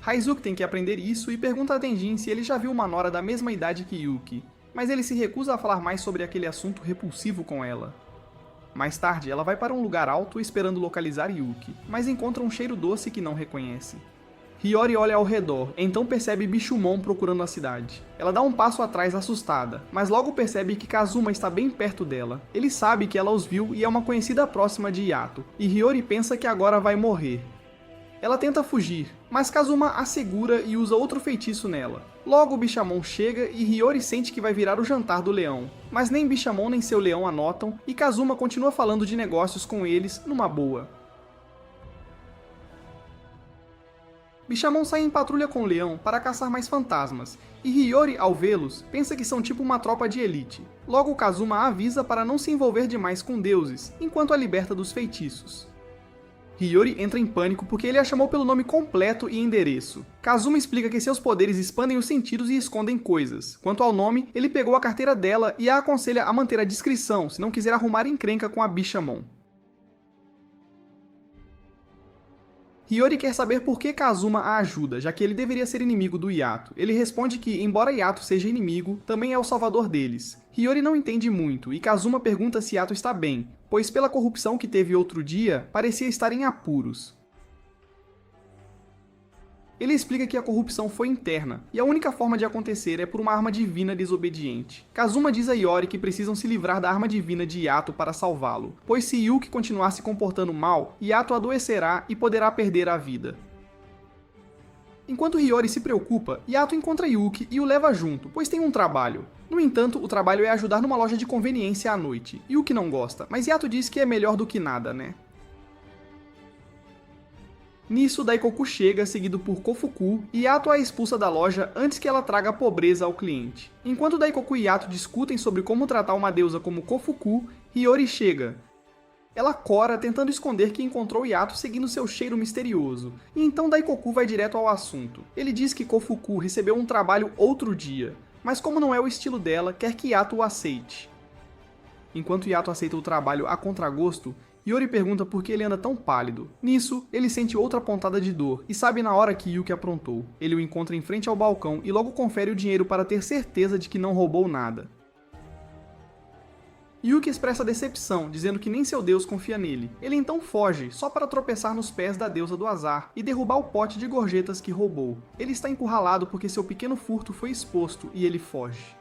Raizuki tem que aprender isso e pergunta a Tenjin se ele já viu uma Nora da mesma idade que Yuki, mas ele se recusa a falar mais sobre aquele assunto repulsivo com ela. Mais tarde, ela vai para um lugar alto esperando localizar Yuki, mas encontra um cheiro doce que não reconhece. Hiyori olha ao redor, então percebe Bishumon procurando a cidade. Ela dá um passo atrás assustada, mas logo percebe que Kazuma está bem perto dela. Ele sabe que ela os viu e é uma conhecida próxima de Yato, e Hiyori pensa que agora vai morrer. Ela tenta fugir, mas Kazuma a segura e usa outro feitiço nela. Logo Bishamon chega e Hiyori sente que vai virar o jantar do leão, mas nem Bishamon nem seu leão a notam e Kazuma continua falando de negócios com eles numa boa. Bishamon sai em patrulha com o leão para caçar mais fantasmas, e Hiyori, ao vê-los, pensa que são tipo uma tropa de elite. Logo, Kazuma a avisa para não se envolver demais com deuses, enquanto a liberta dos feitiços. Hiyori entra em pânico porque ele a chamou pelo nome completo e endereço. Kazuma explica que seus poderes expandem os sentidos e escondem coisas. Quanto ao nome, ele pegou a carteira dela e a aconselha a manter a discrição se não quiser arrumar encrenca com a Bishamon. Hiyori quer saber por que Kazuma a ajuda, já que ele deveria ser inimigo do Yato. Ele responde que, embora Yato seja inimigo, também é o salvador deles. Hiyori não entende muito, e Kazuma pergunta se Yato está bem, pois pela corrupção que teve outro dia, parecia estar em apuros. Ele explica que a corrupção foi interna, e a única forma de acontecer é por uma arma divina desobediente. Kazuma diz a Hiyori que precisam se livrar da arma divina de Yato para salvá-lo, pois se Yuki continuar se comportando mal, Yato adoecerá e poderá perder a vida. Enquanto Hiyori se preocupa, Yato encontra Yuki e o leva junto, pois tem um trabalho. No entanto, o trabalho é ajudar numa loja de conveniência à noite. Yuki não gosta, mas Yato diz que é melhor do que nada, né? Nisso, Daikoku chega, seguido por Kofuku, e Yato a expulsa da loja antes que ela traga pobreza ao cliente. Enquanto Daikoku e Yato discutem sobre como tratar uma deusa como Kofuku, Hiyori chega. Ela cora, tentando esconder que encontrou Yato seguindo seu cheiro misterioso, e então Daikoku vai direto ao assunto. Ele diz que Kofuku recebeu um trabalho outro dia, mas como não é o estilo dela, quer que Yato o aceite. Enquanto Yato aceita o trabalho a contragosto, Hiyori pergunta por que ele anda tão pálido. Nisso, ele sente outra pontada de dor e sabe na hora que Yuki aprontou. Ele o encontra em frente ao balcão e logo confere o dinheiro para ter certeza de que não roubou nada. Yuki expressa decepção, dizendo que nem seu deus confia nele. Ele então foge, só para tropeçar nos pés da deusa do azar e derrubar o pote de gorjetas que roubou. Ele está encurralado porque seu pequeno furto foi exposto e ele foge.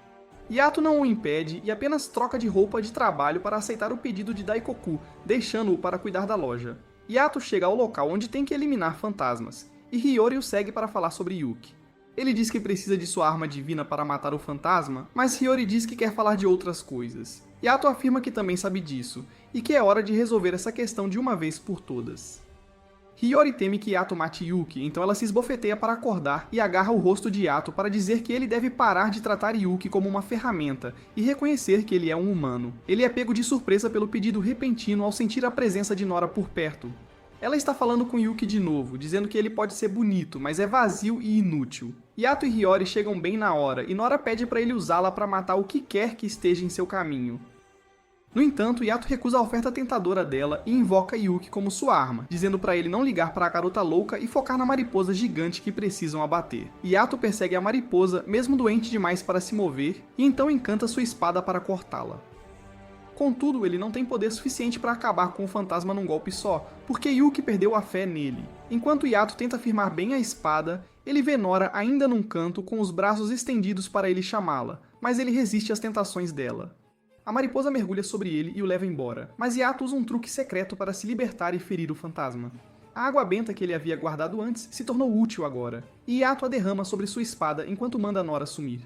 Yato não o impede e apenas troca de roupa de trabalho para aceitar o pedido de Daikoku, deixando-o para cuidar da loja. Yato chega ao local onde tem que eliminar fantasmas, e Hiyori o segue para falar sobre Yuki. Ele diz que precisa de sua arma divina para matar o fantasma, mas Hiyori diz que quer falar de outras coisas. Yato afirma que também sabe disso, e que é hora de resolver essa questão de uma vez por todas. Hiyori teme que Yato mate Yuki, então ela se esbofeteia para acordar e agarra o rosto de Yato para dizer que ele deve parar de tratar Yuki como uma ferramenta e reconhecer que ele é um humano. Ele é pego de surpresa pelo pedido repentino ao sentir a presença de Nora por perto. Ela está falando com Yuki de novo, dizendo que ele pode ser bonito, mas é vazio e inútil. Yato e Hiyori chegam bem na hora e Nora pede para ele usá-la para matar o que quer que esteja em seu caminho. No entanto, Yato recusa a oferta tentadora dela e invoca Yuki como sua arma, dizendo para ele não ligar para a garota louca e focar na mariposa gigante que precisam abater. Yato persegue a mariposa, mesmo doente demais para se mover, e então encanta sua espada para cortá-la. Contudo, ele não tem poder suficiente para acabar com o fantasma num golpe só, porque Yuki perdeu a fé nele. Enquanto Yato tenta firmar bem a espada, ele vê Nora ainda num canto com os braços estendidos para ele chamá-la, mas ele resiste às tentações dela. A mariposa mergulha sobre ele e o leva embora, mas Yato usa um truque secreto para se libertar e ferir o fantasma. A água benta que ele havia guardado antes se tornou útil agora, e Yato a derrama sobre sua espada enquanto manda Nora sumir.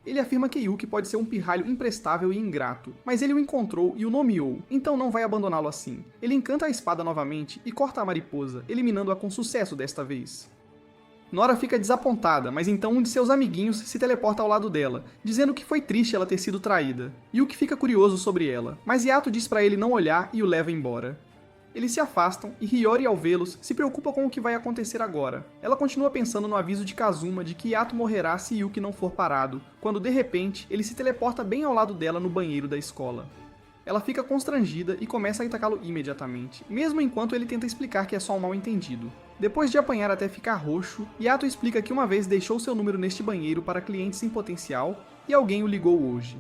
Ele afirma que Yuki pode ser um pirralho imprestável e ingrato, mas ele o encontrou e o nomeou, então não vai abandoná-lo assim. Ele encanta a espada novamente e corta a mariposa, eliminando-a com sucesso desta vez. Nora fica desapontada, mas então um de seus amiguinhos se teleporta ao lado dela, dizendo que foi triste ela ter sido traída. Yuki fica curioso sobre ela, mas Yato diz para ele não olhar e o leva embora. Eles se afastam e Hiyori, ao vê-los, se preocupa com o que vai acontecer agora. Ela continua pensando no aviso de Kazuma de que Yato morrerá se Yuki não for parado, quando de repente ele se teleporta bem ao lado dela no banheiro da escola. Ela fica constrangida e começa a atacá-lo imediatamente, mesmo enquanto ele tenta explicar que é só um mal-entendido. Depois de apanhar até ficar roxo, Yato explica que uma vez deixou seu número neste banheiro para clientes em potencial e alguém o ligou hoje.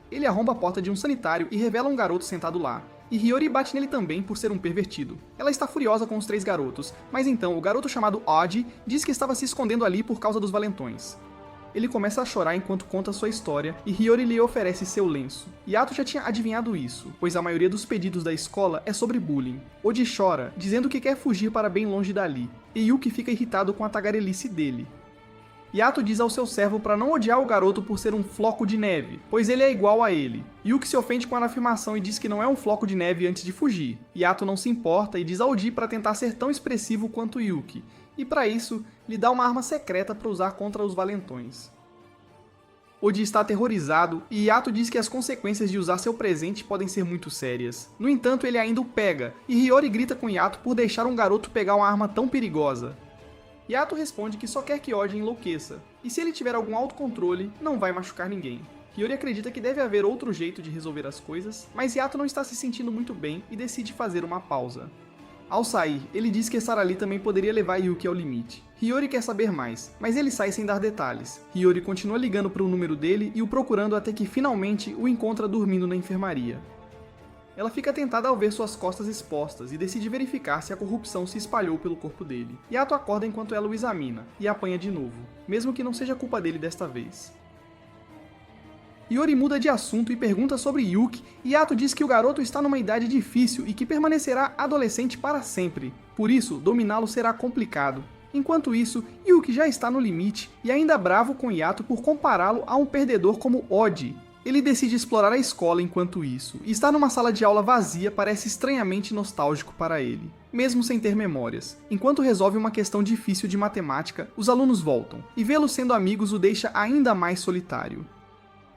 Ele arromba a porta de um sanitário e revela um garoto sentado lá, e Hiyori bate nele também por ser um pervertido. Ela está furiosa com os 3 garotos, mas então o garoto chamado Odd diz que estava se escondendo ali por causa dos valentões. Ele começa a chorar enquanto conta sua história e Hiyori lhe oferece seu lenço. Yato já tinha adivinhado isso, pois a maioria dos pedidos da escola é sobre bullying. Oji chora, dizendo que quer fugir para bem longe dali, e Yuki fica irritado com a tagarelice dele. Yato diz ao seu servo para não odiar o garoto por ser um floco de neve, pois ele é igual a ele. Yuki se ofende com a afirmação e diz que não é um floco de neve antes de fugir. Yato não se importa e diz ao Oji para tentar ser tão expressivo quanto Yuki, e para isso, lhe dá uma arma secreta para usar contra os valentões. Oji está aterrorizado e Yato diz que as consequências de usar seu presente podem ser muito sérias. No entanto, ele ainda o pega, e Hiyori grita com Yato por deixar um garoto pegar uma arma tão perigosa. Yato responde que só quer que Oji enlouqueça, e se ele tiver algum autocontrole, não vai machucar ninguém. Hiyori acredita que deve haver outro jeito de resolver as coisas, mas Yato não está se sentindo muito bem e decide fazer uma pausa. Ao sair, ele diz que Sarali também poderia levar Yuki ao limite. Hiyori quer saber mais, mas ele sai sem dar detalhes. Hiyori continua ligando para o número dele e o procurando até que finalmente o encontra dormindo na enfermaria. Ela fica tentada ao ver suas costas expostas e decide verificar se a corrupção se espalhou pelo corpo dele. Yato acorda enquanto ela o examina, e apanha de novo, mesmo que não seja culpa dele desta vez. Hiyori muda de assunto e pergunta sobre Yuki, e Yato diz que o garoto está numa idade difícil e que permanecerá adolescente para sempre. Por isso, dominá-lo será complicado. Enquanto isso, Yuki já está no limite e ainda bravo com Yato por compará-lo a um perdedor como Oji. Ele decide explorar a escola enquanto isso, e estar numa sala de aula vazia parece estranhamente nostálgico para ele, mesmo sem ter memórias. Enquanto resolve uma questão difícil de matemática, os alunos voltam, e vê-los sendo amigos o deixa ainda mais solitário.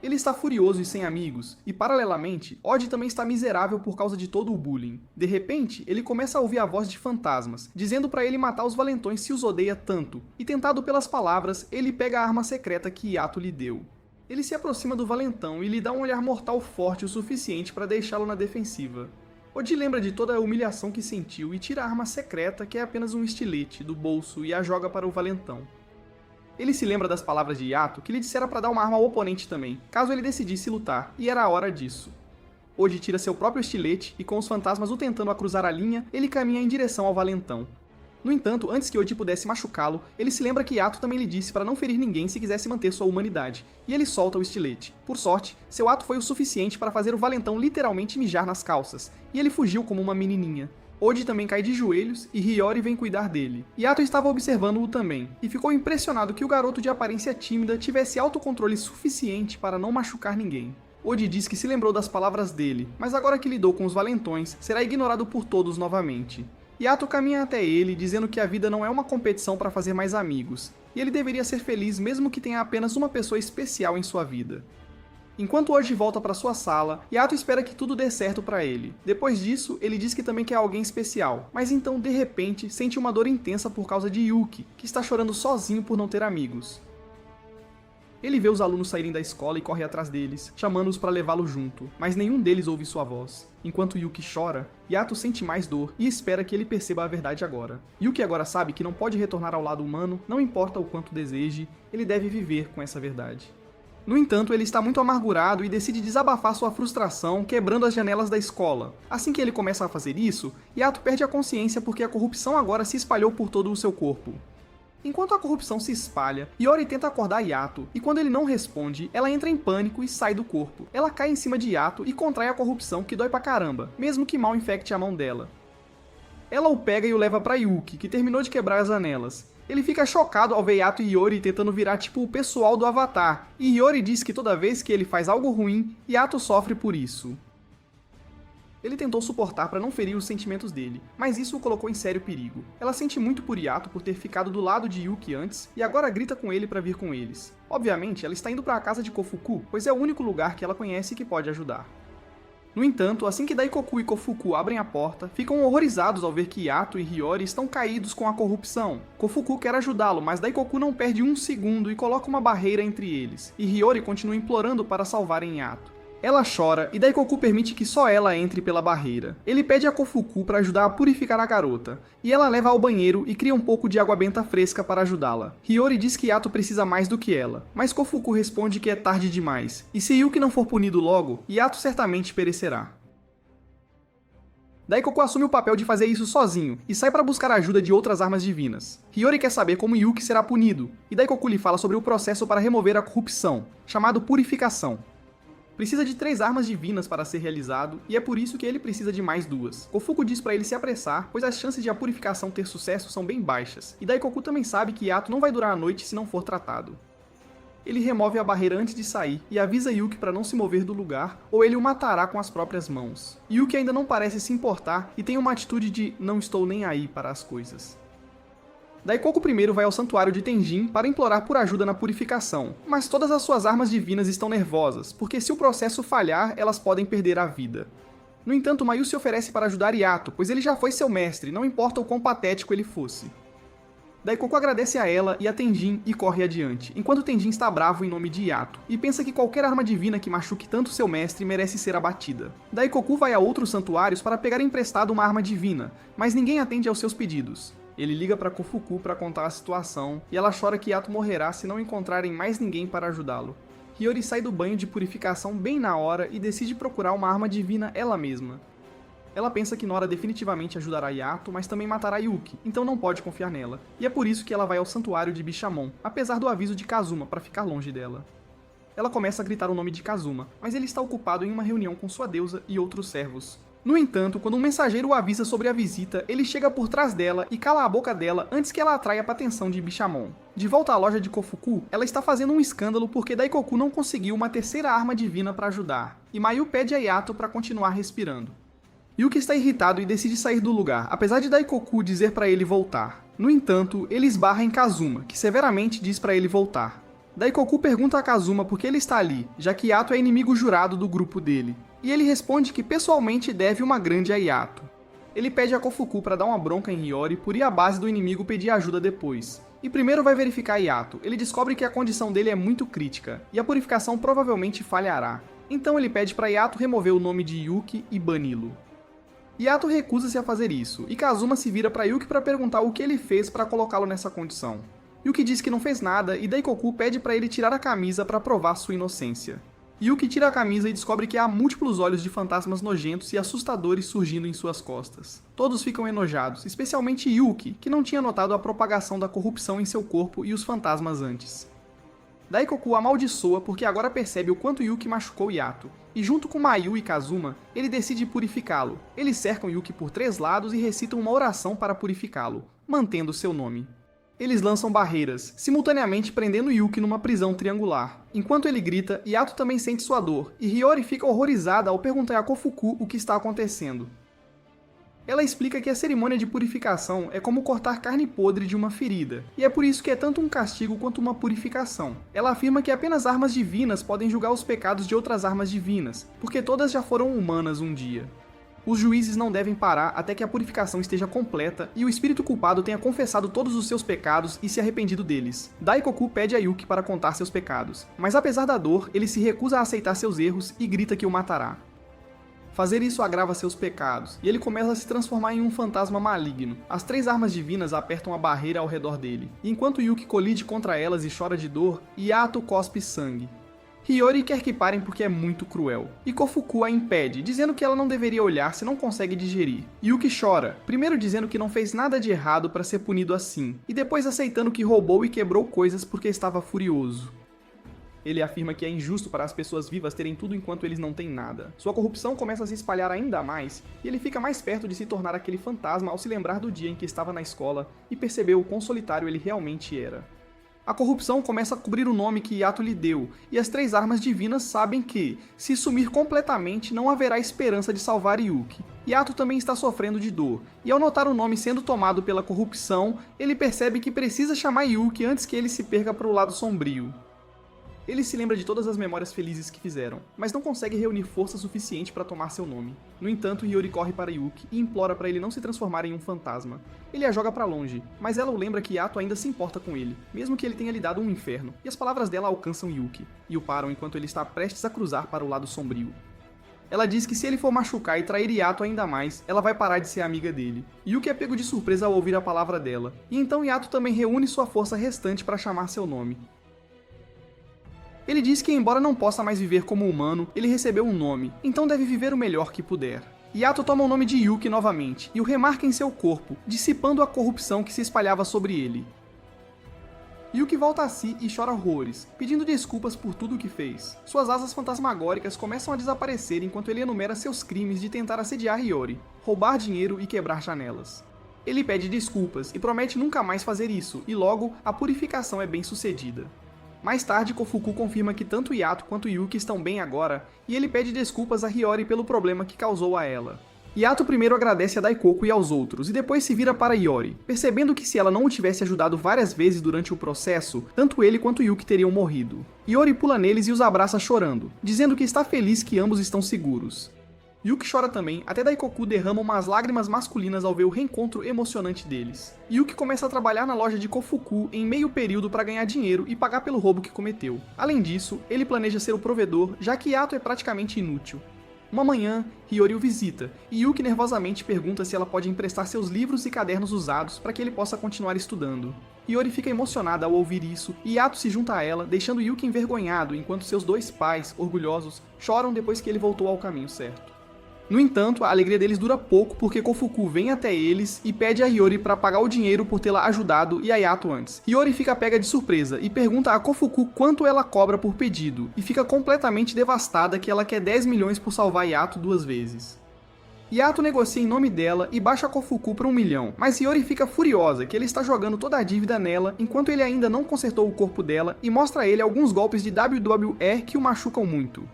Ele está furioso e sem amigos, e paralelamente, Oji também está miserável por causa de todo o bullying. De repente, ele começa a ouvir a voz de fantasmas, dizendo para ele matar os valentões se os odeia tanto, e tentado pelas palavras, ele pega a arma secreta que Yato lhe deu. Ele se aproxima do valentão e lhe dá um olhar mortal forte o suficiente para deixá-lo na defensiva. Oji lembra de toda a humilhação que sentiu e tira a arma secreta, que é apenas um estilete, do bolso e a joga para o valentão. Ele se lembra das palavras de Yato, que lhe dissera para dar uma arma ao oponente também, caso ele decidisse lutar, e era a hora disso. Oji tira seu próprio estilete e, com os fantasmas o tentando a cruzar a linha, ele caminha em direção ao valentão. No entanto, antes que Oji pudesse machucá-lo, ele se lembra que Yato também lhe disse para não ferir ninguém se quisesse manter sua humanidade, e ele solta o estilete. Por sorte, seu ato foi o suficiente para fazer o valentão literalmente mijar nas calças, e ele fugiu como uma menininha. Oji também cai de joelhos e Hiyori vem cuidar dele. Yato estava observando-o também, e ficou impressionado que o garoto de aparência tímida tivesse autocontrole suficiente para não machucar ninguém. Oji diz que se lembrou das palavras dele, mas agora que lidou com os valentões, será ignorado por todos novamente. Yato caminha até ele, dizendo que a vida não é uma competição para fazer mais amigos, e ele deveria ser feliz mesmo que tenha apenas uma pessoa especial em sua vida. Enquanto Oji volta para sua sala, Yato espera que tudo dê certo para ele. Depois disso, ele diz que também quer alguém especial, mas então, de repente, sente uma dor intensa por causa de Yuki, que está chorando sozinho por não ter amigos. Ele vê os alunos saírem da escola e corre atrás deles, chamando-os para levá-lo junto, mas nenhum deles ouve sua voz. Enquanto Yuki chora, Yato sente mais dor e espera que ele perceba a verdade agora. Yuki agora sabe que não pode retornar ao lado humano, não importa o quanto deseje, ele deve viver com essa verdade. No entanto, ele está muito amargurado e decide desabafar sua frustração quebrando as janelas da escola. Assim que ele começa a fazer isso, Yato perde a consciência porque a corrupção agora se espalhou por todo o seu corpo. Enquanto a corrupção se espalha, Hiyori tenta acordar Yato, e quando ele não responde, ela entra em pânico e sai do corpo. Ela cai em cima de Yato e contrai a corrupção que dói pra caramba, mesmo que mal infecte a mão dela. Ela o pega e o leva pra Yuki, que terminou de quebrar as janelas. Ele fica chocado ao ver Yato e Hiyori tentando virar tipo o pessoal do Avatar, e Hiyori diz que toda vez que ele faz algo ruim, Yato sofre por isso. Ele tentou suportar para não ferir os sentimentos dele, mas isso o colocou em sério perigo. Ela sente muito por Yato por ter ficado do lado de Yuki antes, e agora grita com ele para vir com eles. Obviamente, ela está indo para a casa de Kofuku, pois é o único lugar que ela conhece que pode ajudar. No entanto, assim que Daikoku e Kofuku abrem a porta, ficam horrorizados ao ver que Yato e Hiyori estão caídos com a corrupção. Kofuku quer ajudá-lo, mas Daikoku não perde um segundo e coloca uma barreira entre eles, e Hiyori continua implorando para salvarem Yato. Ela chora e Daikoku permite que só ela entre pela barreira. Ele pede a Kofuku para ajudar a purificar a garota, e ela leva ao banheiro e cria um pouco de água benta fresca para ajudá-la. Hiyori diz que Yato precisa mais do que ela, mas Kofuku responde que é tarde demais, e se Yuki não for punido logo, Yato certamente perecerá. Daikoku assume o papel de fazer isso sozinho, e sai para buscar a ajuda de outras armas divinas. Hiyori quer saber como Yuki será punido, e Daikoku lhe fala sobre o processo para remover a corrupção, chamado purificação. Precisa de 3 armas divinas para ser realizado, e é por isso que ele precisa de mais 2. Kofuku diz para ele se apressar, pois as chances de a purificação ter sucesso são bem baixas, e Daikoku também sabe que Yato não vai durar a noite se não for tratado. Ele remove a barreira antes de sair e avisa Yuki para não se mover do lugar, ou ele o matará com as próprias mãos. Yuki ainda não parece se importar e tem uma atitude de não estou nem aí para as coisas. Daikoku primeiro vai ao santuário de Tenjin para implorar por ajuda na purificação, mas todas as suas armas divinas estão nervosas, porque se o processo falhar, elas podem perder a vida. No entanto, Mayu se oferece para ajudar Yato, pois ele já foi seu mestre, não importa o quão patético ele fosse. Daikoku agradece a ela e a Tenjin e corre adiante, enquanto Tenjin está bravo em nome de Yato, e pensa que qualquer arma divina que machuque tanto seu mestre merece ser abatida. Daikoku vai a outros santuários para pegar emprestado uma arma divina, mas ninguém atende aos seus pedidos. Ele liga para Kofuku para contar a situação, e ela chora que Yato morrerá se não encontrarem mais ninguém para ajudá-lo. Hiyori sai do banho de purificação bem na hora e decide procurar uma arma divina ela mesma. Ela pensa que Nora definitivamente ajudará Yato, mas também matará Yuki, então não pode confiar nela. E é por isso que ela vai ao santuário de Bishamon, apesar do aviso de Kazuma para ficar longe dela. Ela começa a gritar o nome de Kazuma, mas ele está ocupado em uma reunião com sua deusa e outros servos. No entanto, quando um mensageiro o avisa sobre a visita, ele chega por trás dela e cala a boca dela antes que ela atraia a atenção de Bishamon. De volta à loja de Kofuku, ela está fazendo um escândalo porque Daikoku não conseguiu uma terceira arma divina para ajudar, e Mayu pede a Yato para continuar respirando. Yuki está irritado e decide sair do lugar, apesar de Daikoku dizer para ele voltar. No entanto, ele esbarra em Kazuma, que severamente diz para ele voltar. Daikoku pergunta a Kazuma por que ele está ali, já que Yato é inimigo jurado do grupo dele. E ele responde que pessoalmente deve uma grande a Yato. Ele pede a Kofuku para dar uma bronca em Hiyori por ir à base do inimigo pedir ajuda depois. E primeiro vai verificar Yato. Ele descobre que a condição dele é muito crítica, e a purificação provavelmente falhará. Então ele pede para Yato remover o nome de Yuki e bani-lo. Yato recusa-se a fazer isso, e Kazuma se vira para Yuki para perguntar o que ele fez para colocá-lo nessa condição. Yuki diz que não fez nada e Daikoku pede para ele tirar a camisa para provar sua inocência. Yuki tira a camisa e descobre que há múltiplos olhos de fantasmas nojentos e assustadores surgindo em suas costas. Todos ficam enojados, especialmente Yuki, que não tinha notado a propagação da corrupção em seu corpo e os fantasmas antes. Daikoku amaldiçoa porque agora percebe o quanto Yuki machucou Yato, e junto com Mayu e Kazuma, ele decide purificá-lo. Eles cercam Yuki por 3 lados e recitam uma oração para purificá-lo, mantendo seu nome. Eles lançam barreiras, simultaneamente prendendo Yuki numa prisão triangular. Enquanto ele grita, Yato também sente sua dor, e Hiyori fica horrorizada ao perguntar a Kofuku o que está acontecendo. Ela explica que a cerimônia de purificação é como cortar carne podre de uma ferida, e é por isso que é tanto um castigo quanto uma purificação. Ela afirma que apenas armas divinas podem julgar os pecados de outras armas divinas, porque todas já foram humanas um dia. Os juízes não devem parar até que a purificação esteja completa e o espírito culpado tenha confessado todos os seus pecados e se arrependido deles. Daikoku pede a Yuki para contar seus pecados, mas apesar da dor, ele se recusa a aceitar seus erros e grita que o matará. Fazer isso agrava seus pecados, e ele começa a se transformar em um fantasma maligno. As 3 armas divinas apertam a barreira ao redor dele, e enquanto Yuki colide contra elas e chora de dor, Yato cospe sangue. Hiyori quer que parem porque é muito cruel, e Kofuku a impede, dizendo que ela não deveria olhar se não consegue digerir. Yuki chora, primeiro dizendo que não fez nada de errado para ser punido assim, e depois aceitando que roubou e quebrou coisas porque estava furioso. Ele afirma que é injusto para as pessoas vivas terem tudo enquanto eles não têm nada. Sua corrupção começa a se espalhar ainda mais, e ele fica mais perto de se tornar aquele fantasma ao se lembrar do dia em que estava na escola e percebeu o quão solitário ele realmente era. A corrupção começa a cobrir o nome que Yato lhe deu, e as 3 armas divinas sabem que, se sumir completamente, não haverá esperança de salvar Yuki. Yato também está sofrendo de dor, e ao notar o nome sendo tomado pela corrupção, ele percebe que precisa chamar Yuki antes que ele se perca para o lado sombrio. Ele se lembra de todas as memórias felizes que fizeram, mas não consegue reunir força suficiente para tomar seu nome. No entanto, Hiyori corre para Yuki e implora para ele não se transformar em um fantasma. Ele a joga para longe, mas ela o lembra que Yato ainda se importa com ele, mesmo que ele tenha lhe dado um inferno, e as palavras dela alcançam Yuki, e o param enquanto ele está prestes a cruzar para o lado sombrio. Ela diz que se ele for machucar e trair Yato ainda mais, ela vai parar de ser amiga dele. Yuki é pego de surpresa ao ouvir a palavra dela, e então Yato também reúne sua força restante para chamar seu nome. Ele diz que, embora não possa mais viver como humano, ele recebeu um nome, então deve viver o melhor que puder. Yato toma o nome de Yuki novamente, e o remarca em seu corpo, dissipando a corrupção que se espalhava sobre ele. Yuki volta a si e chora horrores, pedindo desculpas por tudo o que fez. Suas asas fantasmagóricas começam a desaparecer enquanto ele enumera seus crimes de tentar assediar Hiyori, roubar dinheiro e quebrar janelas. Ele pede desculpas e promete nunca mais fazer isso, e logo, a purificação é bem sucedida. Mais tarde, Kofuku confirma que tanto Yato quanto Yuki estão bem agora, e ele pede desculpas a Hiyori pelo problema que causou a ela. Yato primeiro agradece a Daikoku e aos outros, e depois se vira para Hiyori, percebendo que se ela não o tivesse ajudado várias vezes durante o processo, tanto ele quanto Yuki teriam morrido. Hiyori pula neles e os abraça chorando, dizendo que está feliz que ambos estão seguros. Yuki chora também, até Daikoku derrama umas lágrimas masculinas ao ver o reencontro emocionante deles. Yuki começa a trabalhar na loja de Kofuku em meio período para ganhar dinheiro e pagar pelo roubo que cometeu. Além disso, ele planeja ser o provedor, já que Yato é praticamente inútil. Uma manhã, Hiyori o visita, e Yuki nervosamente pergunta se ela pode emprestar seus livros e cadernos usados para que ele possa continuar estudando. Hiyori fica emocionada ao ouvir isso, e Yato se junta a ela, deixando Yuki envergonhado enquanto seus dois pais, orgulhosos, choram depois que ele voltou ao caminho certo. No entanto, a alegria deles dura pouco porque Kofuku vem até eles e pede a Hiyori para pagar o dinheiro por tê-la ajudado e a Yato antes. Hiyori fica pega de surpresa e pergunta a Kofuku quanto ela cobra por pedido, e fica completamente devastada que ela quer 10 milhões por salvar Yato 2 vezes. Yato negocia em nome dela e baixa Kofuku para 1 milhão, mas Hiyori fica furiosa que ele está jogando toda a dívida nela enquanto ele ainda não consertou o corpo dela e mostra a ele alguns golpes de WWE que o machucam muito.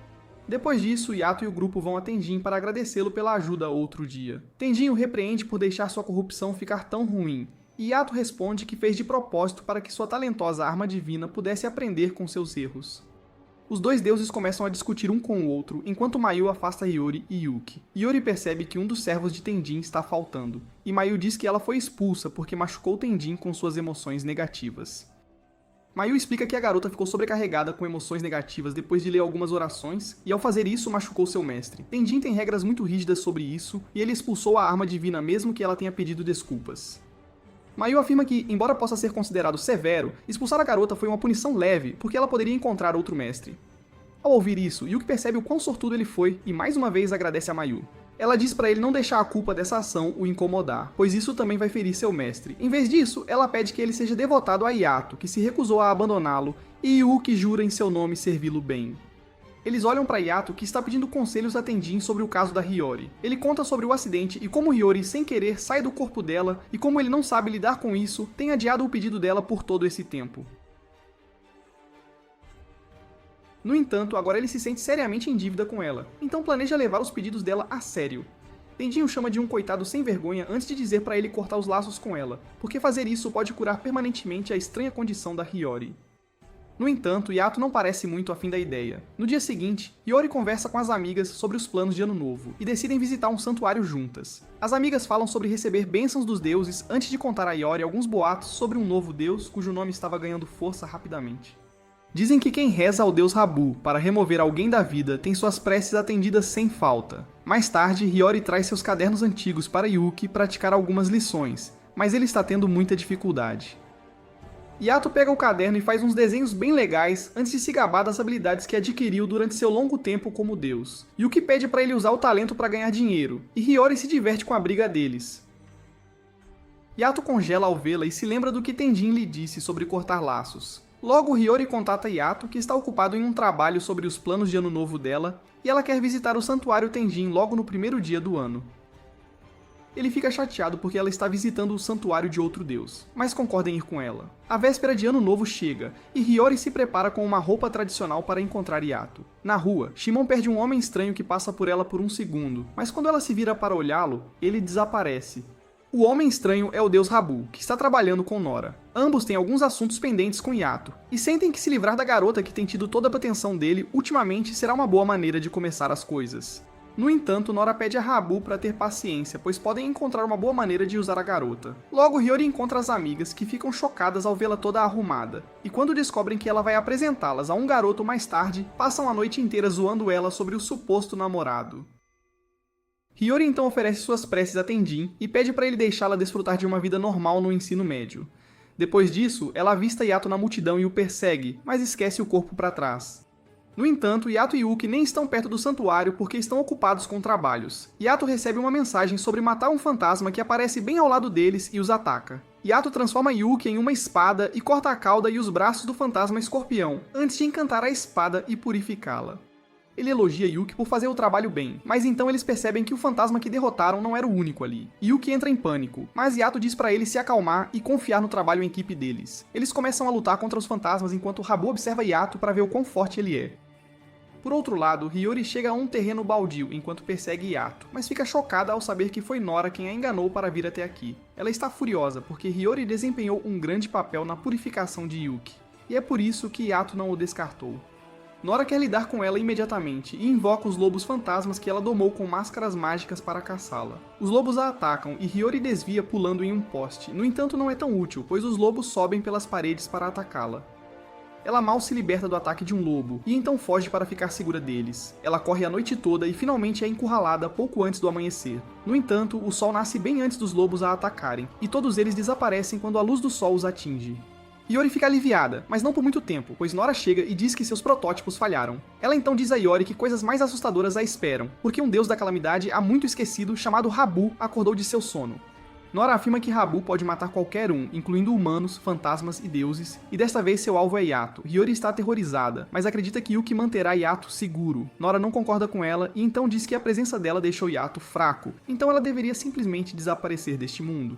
Depois disso, Yato e o grupo vão a Tenjin para agradecê-lo pela ajuda outro dia. Tenjin o repreende por deixar sua corrupção ficar tão ruim, e Yato responde que fez de propósito para que sua talentosa arma divina pudesse aprender com seus erros. Os dois deuses começam a discutir um com o outro, enquanto Mayu afasta Hiyori e Yuki. Hiyori percebe que um dos servos de Tenjin está faltando, e Mayu diz que ela foi expulsa porque machucou Tenjin com suas emoções negativas. Mayu explica que a garota ficou sobrecarregada com emoções negativas depois de ler algumas orações, e ao fazer isso machucou seu mestre. Tenjin tem regras muito rígidas sobre isso, e ele expulsou a arma divina mesmo que ela tenha pedido desculpas. Mayu afirma que, embora possa ser considerado severo, expulsar a garota foi uma punição leve, porque ela poderia encontrar outro mestre. Ao ouvir isso, Yuki percebe o quão sortudo ele foi, e mais uma vez agradece a Mayu. Ela diz para ele não deixar a culpa dessa ação o incomodar, pois isso também vai ferir seu mestre. Em vez disso, ela pede que ele seja devotado a Yato, que se recusou a abandoná-lo, e Yuki jura em seu nome servi-lo bem. Eles olham para Yato, que está pedindo conselhos a Tenjin sobre o caso da Hiyori. Ele conta sobre o acidente e como Hiyori, sem querer, sai do corpo dela, e como ele não sabe lidar com isso, tem adiado o pedido dela por todo esse tempo. No entanto, agora ele se sente seriamente em dívida com ela, então planeja levar os pedidos dela a sério. Tenjin o chama de um coitado sem vergonha antes de dizer para ele cortar os laços com ela, porque fazer isso pode curar permanentemente a estranha condição da Hiyori. No entanto, Yato não parece muito afim da ideia. No dia seguinte, Hiyori conversa com as amigas sobre os planos de ano novo, e decidem visitar um santuário juntas. As amigas falam sobre receber bênçãos dos deuses antes de contar a Hiyori alguns boatos sobre um novo deus cujo nome estava ganhando força rapidamente. Dizem que quem reza ao deus Rabu para remover alguém da vida tem suas preces atendidas sem falta. Mais tarde, Hiyori traz seus cadernos antigos para Yuki praticar algumas lições, mas ele está tendo muita dificuldade. Yato pega o caderno e faz uns desenhos bem legais antes de se gabar das habilidades que adquiriu durante seu longo tempo como deus. Yuki pede para ele usar o talento para ganhar dinheiro, e Hiyori se diverte com a briga deles. Yato congela ao vê-la e se lembra do que Tenjin lhe disse sobre cortar laços. Logo, Hiyori contata Yato, que está ocupado em um trabalho sobre os planos de ano novo dela, e ela quer visitar o santuário Tenjin logo no primeiro dia do ano. Ele fica chateado porque ela está visitando o santuário de outro deus, mas concorda em ir com ela. A véspera de ano novo chega, e Hiyori se prepara com uma roupa tradicional para encontrar Yato. Na rua, Shimon perde um homem estranho que passa por ela por um segundo, mas quando ela se vira para olhá-lo, ele desaparece. O homem estranho é o deus Rabu, que está trabalhando com Nora. Ambos têm alguns assuntos pendentes com Yato, e sentem que se livrar da garota que tem tido toda a atenção dele ultimamente será uma boa maneira de começar as coisas. No entanto, Nora pede a Rabu para ter paciência, pois podem encontrar uma boa maneira de usar a garota. Logo, Hiyori encontra as amigas, que ficam chocadas ao vê-la toda arrumada, e quando descobrem que ela vai apresentá-las a um garoto mais tarde, passam a noite inteira zoando ela sobre o suposto namorado. Hiyori então oferece suas preces a Tenjin e pede para ele deixá-la desfrutar de uma vida normal no ensino médio. Depois disso, ela avista Yato na multidão e o persegue, mas esquece o corpo para trás. No entanto, Yato e Yuki nem estão perto do santuário porque estão ocupados com trabalhos. Yato recebe uma mensagem sobre matar um fantasma que aparece bem ao lado deles e os ataca. Yato transforma Yuki em uma espada e corta a cauda e os braços do fantasma escorpião, antes de encantar a espada e purificá-la. Ele elogia Yuki por fazer o trabalho bem, mas então eles percebem que o fantasma que derrotaram não era o único ali. Yuki entra em pânico, mas Yato diz pra ele se acalmar e confiar no trabalho em equipe deles. Eles começam a lutar contra os fantasmas enquanto Habu observa Yato para ver o quão forte ele é. Por outro lado, Hiyori chega a um terreno baldio enquanto persegue Yato, mas fica chocada ao saber que foi Nora quem a enganou para vir até aqui. Ela está furiosa porque Hiyori desempenhou um grande papel na purificação de Yuki, e é por isso que Yato não o descartou. Nora quer lidar com ela imediatamente e invoca os lobos fantasmas que ela domou com máscaras mágicas para caçá-la. Os lobos a atacam e Hiyori desvia pulando em um poste, no entanto não é tão útil, pois os lobos sobem pelas paredes para atacá-la. Ela mal se liberta do ataque de um lobo, e então foge para ficar segura deles. Ela corre a noite toda e finalmente é encurralada pouco antes do amanhecer. No entanto, o sol nasce bem antes dos lobos a atacarem, e todos eles desaparecem quando a luz do sol os atinge. Hiyori fica aliviada, mas não por muito tempo, pois Nora chega e diz que seus protótipos falharam. Ela então diz a Hiyori que coisas mais assustadoras a esperam, porque um deus da calamidade há muito esquecido chamado Habu acordou de seu sono. Nora afirma que Habu pode matar qualquer um, incluindo humanos, fantasmas e deuses, e desta vez seu alvo é Yato. Hiyori está aterrorizada, mas acredita que Yuki manterá Yato seguro. Nora não concorda com ela e então diz que a presença dela deixou Yato fraco, então ela deveria simplesmente desaparecer deste mundo.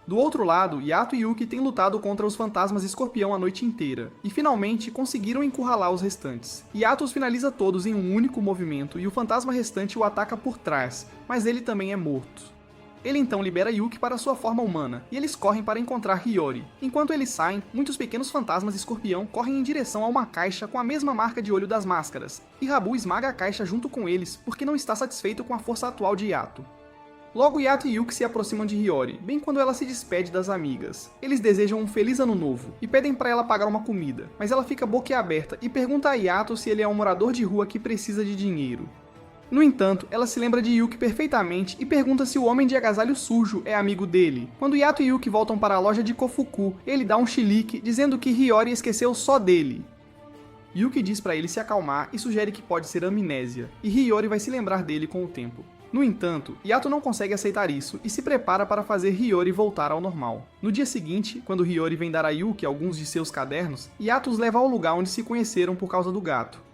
Do outro lado, Yato e Yuki têm lutado contra os fantasmas escorpião a noite inteira, e finalmente conseguiram encurralar os restantes. Yato os finaliza todos em um único movimento e o fantasma restante o ataca por trás, mas ele também é morto. Ele então libera Yuki para sua forma humana, e eles correm para encontrar Hiyori. Enquanto eles saem, muitos pequenos fantasmas escorpião correm em direção a uma caixa com a mesma marca de olho das máscaras, e Habu esmaga a caixa junto com eles porque não está satisfeito com a força atual de Yato. Logo Yato e Yuki se aproximam de Hiyori, bem quando ela se despede das amigas. Eles desejam um feliz ano novo, e pedem para ela pagar uma comida, mas ela fica boquiaberta e pergunta a Yato se ele é um morador de rua que precisa de dinheiro. No entanto, ela se lembra de Yuki perfeitamente e pergunta se o homem de agasalho sujo é amigo dele. Quando Yato e Yuki voltam para a loja de Kofuku, ele dá um chilique dizendo que Hiyori esqueceu só dele. Yuki diz para ele se acalmar e sugere que pode ser amnésia, e Hiyori vai se lembrar dele com o tempo. No entanto, Yato não consegue aceitar isso e se prepara para fazer Hiyori voltar ao normal. No dia seguinte, quando Hiyori vem dar a Yuki alguns de seus cadernos, Yato os leva ao lugar onde se conheceram por causa do gato.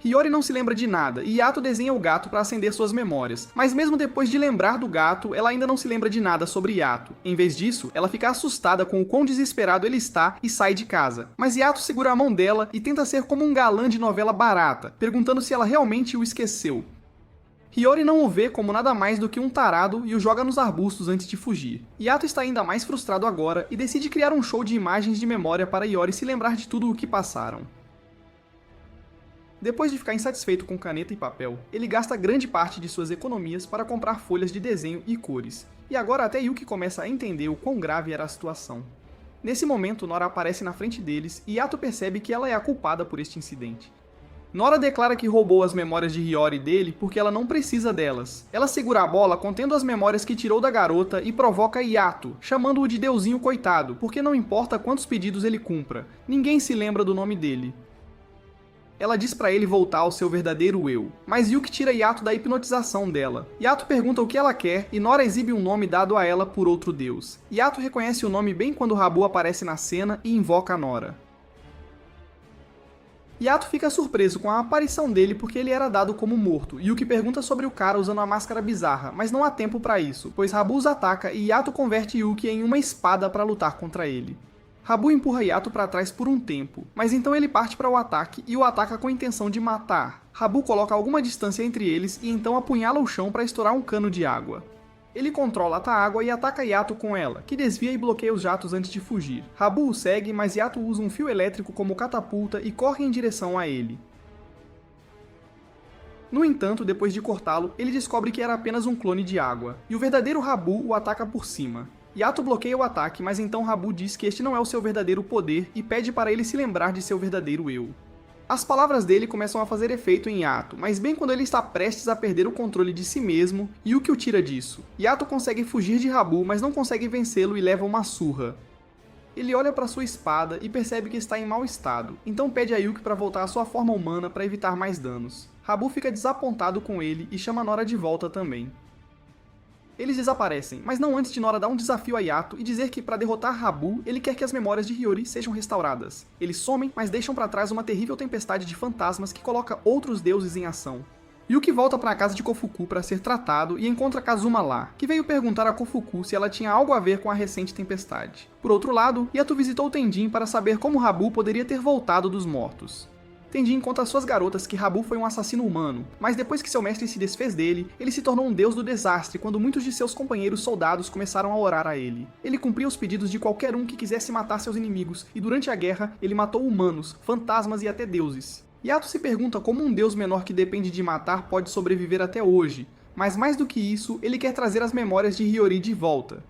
Hiyori não se lembra de nada, e Yato desenha o gato para acender suas memórias, mas mesmo depois de lembrar do gato, ela ainda não se lembra de nada sobre Yato. Em vez disso, ela fica assustada com o quão desesperado ele está e sai de casa. Mas Yato segura a mão dela e tenta ser como um galã de novela barata, perguntando se ela realmente o esqueceu. Hiyori não o vê como nada mais do que um tarado e o joga nos arbustos antes de fugir. Yato está ainda mais frustrado agora e decide criar um show de imagens de memória para Hiyori se lembrar de tudo o que passaram. Depois de ficar insatisfeito com caneta e papel, ele gasta grande parte de suas economias para comprar folhas de desenho e cores, e agora até Yuki começa a entender o quão grave era a situação. Nesse momento, Nora aparece na frente deles e Yato percebe que ela é a culpada por este incidente. Nora declara que roubou as memórias de Hiyori dele porque ela não precisa delas. Ela segura a bola contendo as memórias que tirou da garota e provoca Yato, chamando-o de deusinho coitado, porque não importa quantos pedidos ele cumpra, ninguém se lembra do nome dele. Ela diz pra ele voltar ao seu verdadeiro eu, mas Yuki tira Yato da hipnotização dela. Yato pergunta o que ela quer e Nora exibe um nome dado a ela por outro deus. Yato reconhece o nome bem quando Habu aparece na cena e invoca a Nora. Yato fica surpreso com a aparição dele porque ele era dado como morto. Yuki pergunta sobre o cara usando a máscara bizarra, mas não há tempo pra isso, pois Habu os ataca e Yato converte Yuki em uma espada para lutar contra ele. Habu empurra Yato para trás por um tempo, mas então ele parte para o ataque e o ataca com a intenção de matar. Habu coloca alguma distância entre eles e então apunhala o chão para estourar um cano de água. Ele controla a água e ataca Yato com ela, que desvia e bloqueia os jatos antes de fugir. Habu o segue, mas Yato usa um fio elétrico como catapulta e corre em direção a ele. No entanto, depois de cortá-lo, ele descobre que era apenas um clone de água, e o verdadeiro Habu o ataca por cima. Yato bloqueia o ataque, mas então Habu diz que este não é o seu verdadeiro poder e pede para ele se lembrar de seu verdadeiro eu. As palavras dele começam a fazer efeito em Yato, mas bem quando ele está prestes a perder o controle de si mesmo, Yuki o tira disso. Yato consegue fugir de Habu, mas não consegue vencê-lo e leva uma surra. Ele olha para sua espada e percebe que está em mau estado, então pede a Yuki para voltar à sua forma humana para evitar mais danos. Habu fica desapontado com ele e chama Nora de volta também. Eles desaparecem, mas não antes de Nora dar um desafio a Yato e dizer que para derrotar Rabu, ele quer que as memórias de Hiyori sejam restauradas. Eles somem, mas deixam para trás uma terrível tempestade de fantasmas que coloca outros deuses em ação. Yuki volta para a casa de Kofuku para ser tratado e encontra Kazuma lá, que veio perguntar a Kofuku se ela tinha algo a ver com a recente tempestade. Por outro lado, Yato visitou Tenjin para saber como Rabu poderia ter voltado dos mortos. Tenjin conta às suas garotas que Rabu foi um assassino humano, mas depois que seu mestre se desfez dele, ele se tornou um deus do desastre quando muitos de seus companheiros soldados começaram a orar a ele. Ele cumpria os pedidos de qualquer um que quisesse matar seus inimigos, e durante a guerra, ele matou humanos, fantasmas e até deuses. Yato se pergunta como um deus menor que depende de matar pode sobreviver até hoje, mas mais do que isso, ele quer trazer as memórias de Hiyori de volta.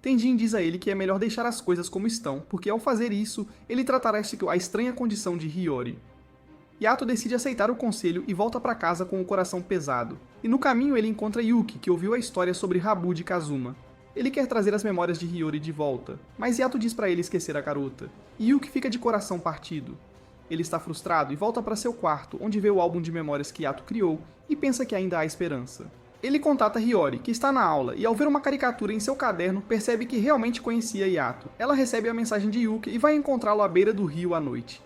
Tenjin diz a ele que é melhor deixar as coisas como estão, porque ao fazer isso, ele tratará a estranha condição de Hiyori. Yato decide aceitar o conselho e volta para casa com o coração pesado. E no caminho ele encontra Yuki, que ouviu a história sobre Rabu de Kazuma. Ele quer trazer as memórias de Hiyori de volta, mas Yato diz para ele esquecer a garota. E Yuki fica de coração partido. Ele está frustrado e volta para seu quarto, onde vê o álbum de memórias que Yato criou, e pensa que ainda há esperança. Ele contata Hiyori, que está na aula, e ao ver uma caricatura em seu caderno, percebe que realmente conhecia Yato. Ela recebe a mensagem de Yuki e vai encontrá-lo à beira do rio à noite.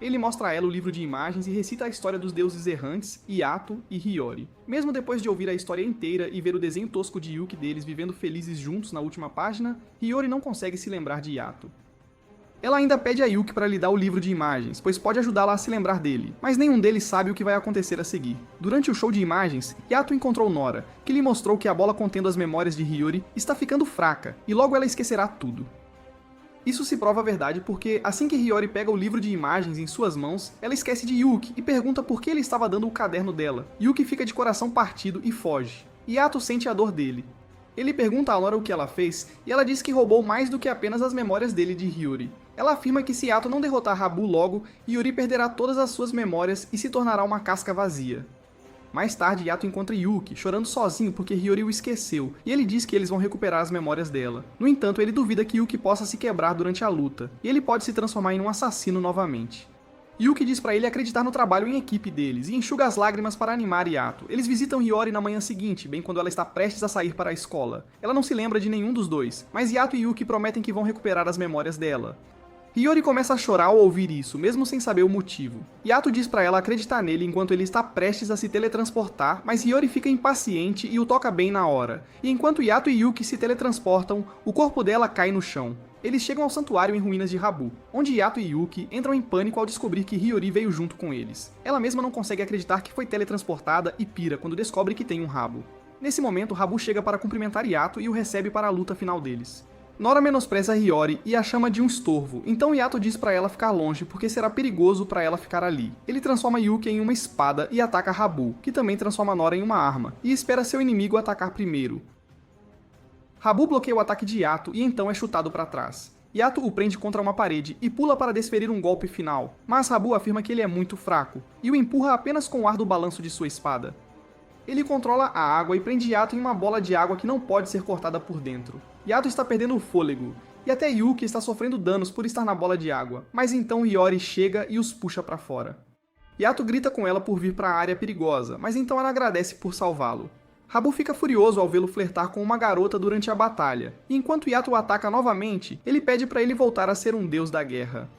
Ele mostra a ela o livro de imagens e recita a história dos deuses errantes, Yato e Hiyori. Mesmo depois de ouvir a história inteira e ver o desenho tosco de Yuki deles vivendo felizes juntos na última página, Hiyori não consegue se lembrar de Yato. Ela ainda pede a Yuki para lhe dar o livro de imagens, pois pode ajudá-la a se lembrar dele, mas nenhum deles sabe o que vai acontecer a seguir. Durante o show de imagens, Yato encontrou Nora, que lhe mostrou que a bola contendo as memórias de Hiyori está ficando fraca, e logo ela esquecerá tudo. Isso se prova verdade porque, assim que Hiyori pega o livro de imagens em suas mãos, ela esquece de Yuki e pergunta por que ele estava dando o caderno dela. Yuki fica de coração partido e foge. Yato sente a dor dele. Ele pergunta a Nora o que ela fez, e ela diz que roubou mais do que apenas as memórias dele de Hiyori. Ela afirma que se Yato não derrotar Rabu logo, Hiyori perderá todas as suas memórias e se tornará uma casca vazia. Mais tarde, Yato encontra Yuki, chorando sozinho porque Hiyori o esqueceu, e ele diz que eles vão recuperar as memórias dela. No entanto, ele duvida que Yuki possa se quebrar durante a luta, e ele pode se transformar em um assassino novamente. Yuki diz pra ele acreditar no trabalho em equipe deles, e enxuga as lágrimas para animar Yato. Eles visitam Hiyori na manhã seguinte, bem quando ela está prestes a sair para a escola. Ela não se lembra de nenhum dos dois, mas Yato e Yuki prometem que vão recuperar as memórias dela. Hiyori começa a chorar ao ouvir isso, mesmo sem saber o motivo. Yato diz pra ela acreditar nele enquanto ele está prestes a se teletransportar, mas Hiyori fica impaciente e o toca bem na hora. E enquanto Yato e Yuki se teletransportam, o corpo dela cai no chão. Eles chegam ao santuário em ruínas de Rabu, onde Yato e Yuki entram em pânico ao descobrir que Hiyori veio junto com eles. Ela mesma não consegue acreditar que foi teletransportada e pira quando descobre que tem um rabo. Nesse momento, Rabu chega para cumprimentar Yato e o recebe para a luta final deles. Nora menospreza Hiyori e a chama de um estorvo, então Yato diz pra ela ficar longe porque será perigoso pra ela ficar ali. Ele transforma Yuki em uma espada e ataca Rabu, que também transforma Nora em uma arma, e espera seu inimigo atacar primeiro. Rabu bloqueia o ataque de Yato e então é chutado para trás. Yato o prende contra uma parede e pula para desferir um golpe final, mas Rabu afirma que ele é muito fraco, e o empurra apenas com o ar do balanço de sua espada. Ele controla a água e prende Yato em uma bola de água que não pode ser cortada por dentro. Yato está perdendo o fôlego, e até Yuki está sofrendo danos por estar na bola de água, mas então Hiyori chega e os puxa para fora. Yato grita com ela por vir para a área perigosa, mas então ela agradece por salvá-lo. Rabu fica furioso ao vê-lo flertar com uma garota durante a batalha, e enquanto Yato o ataca novamente, ele pede para ele voltar a ser um deus da guerra.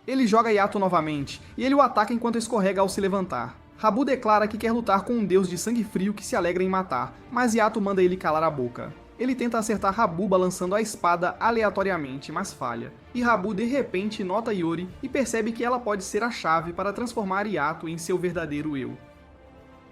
Ele joga Yato novamente, e ele o ataca enquanto escorrega ao se levantar. Rabu declara que quer lutar com um deus de sangue frio que se alegra em matar, mas Yato manda ele calar a boca. Ele tenta acertar Rabu balançando a espada aleatoriamente, mas falha. E Rabu de repente nota Hiyori e percebe que ela pode ser a chave para transformar Yato em seu verdadeiro eu.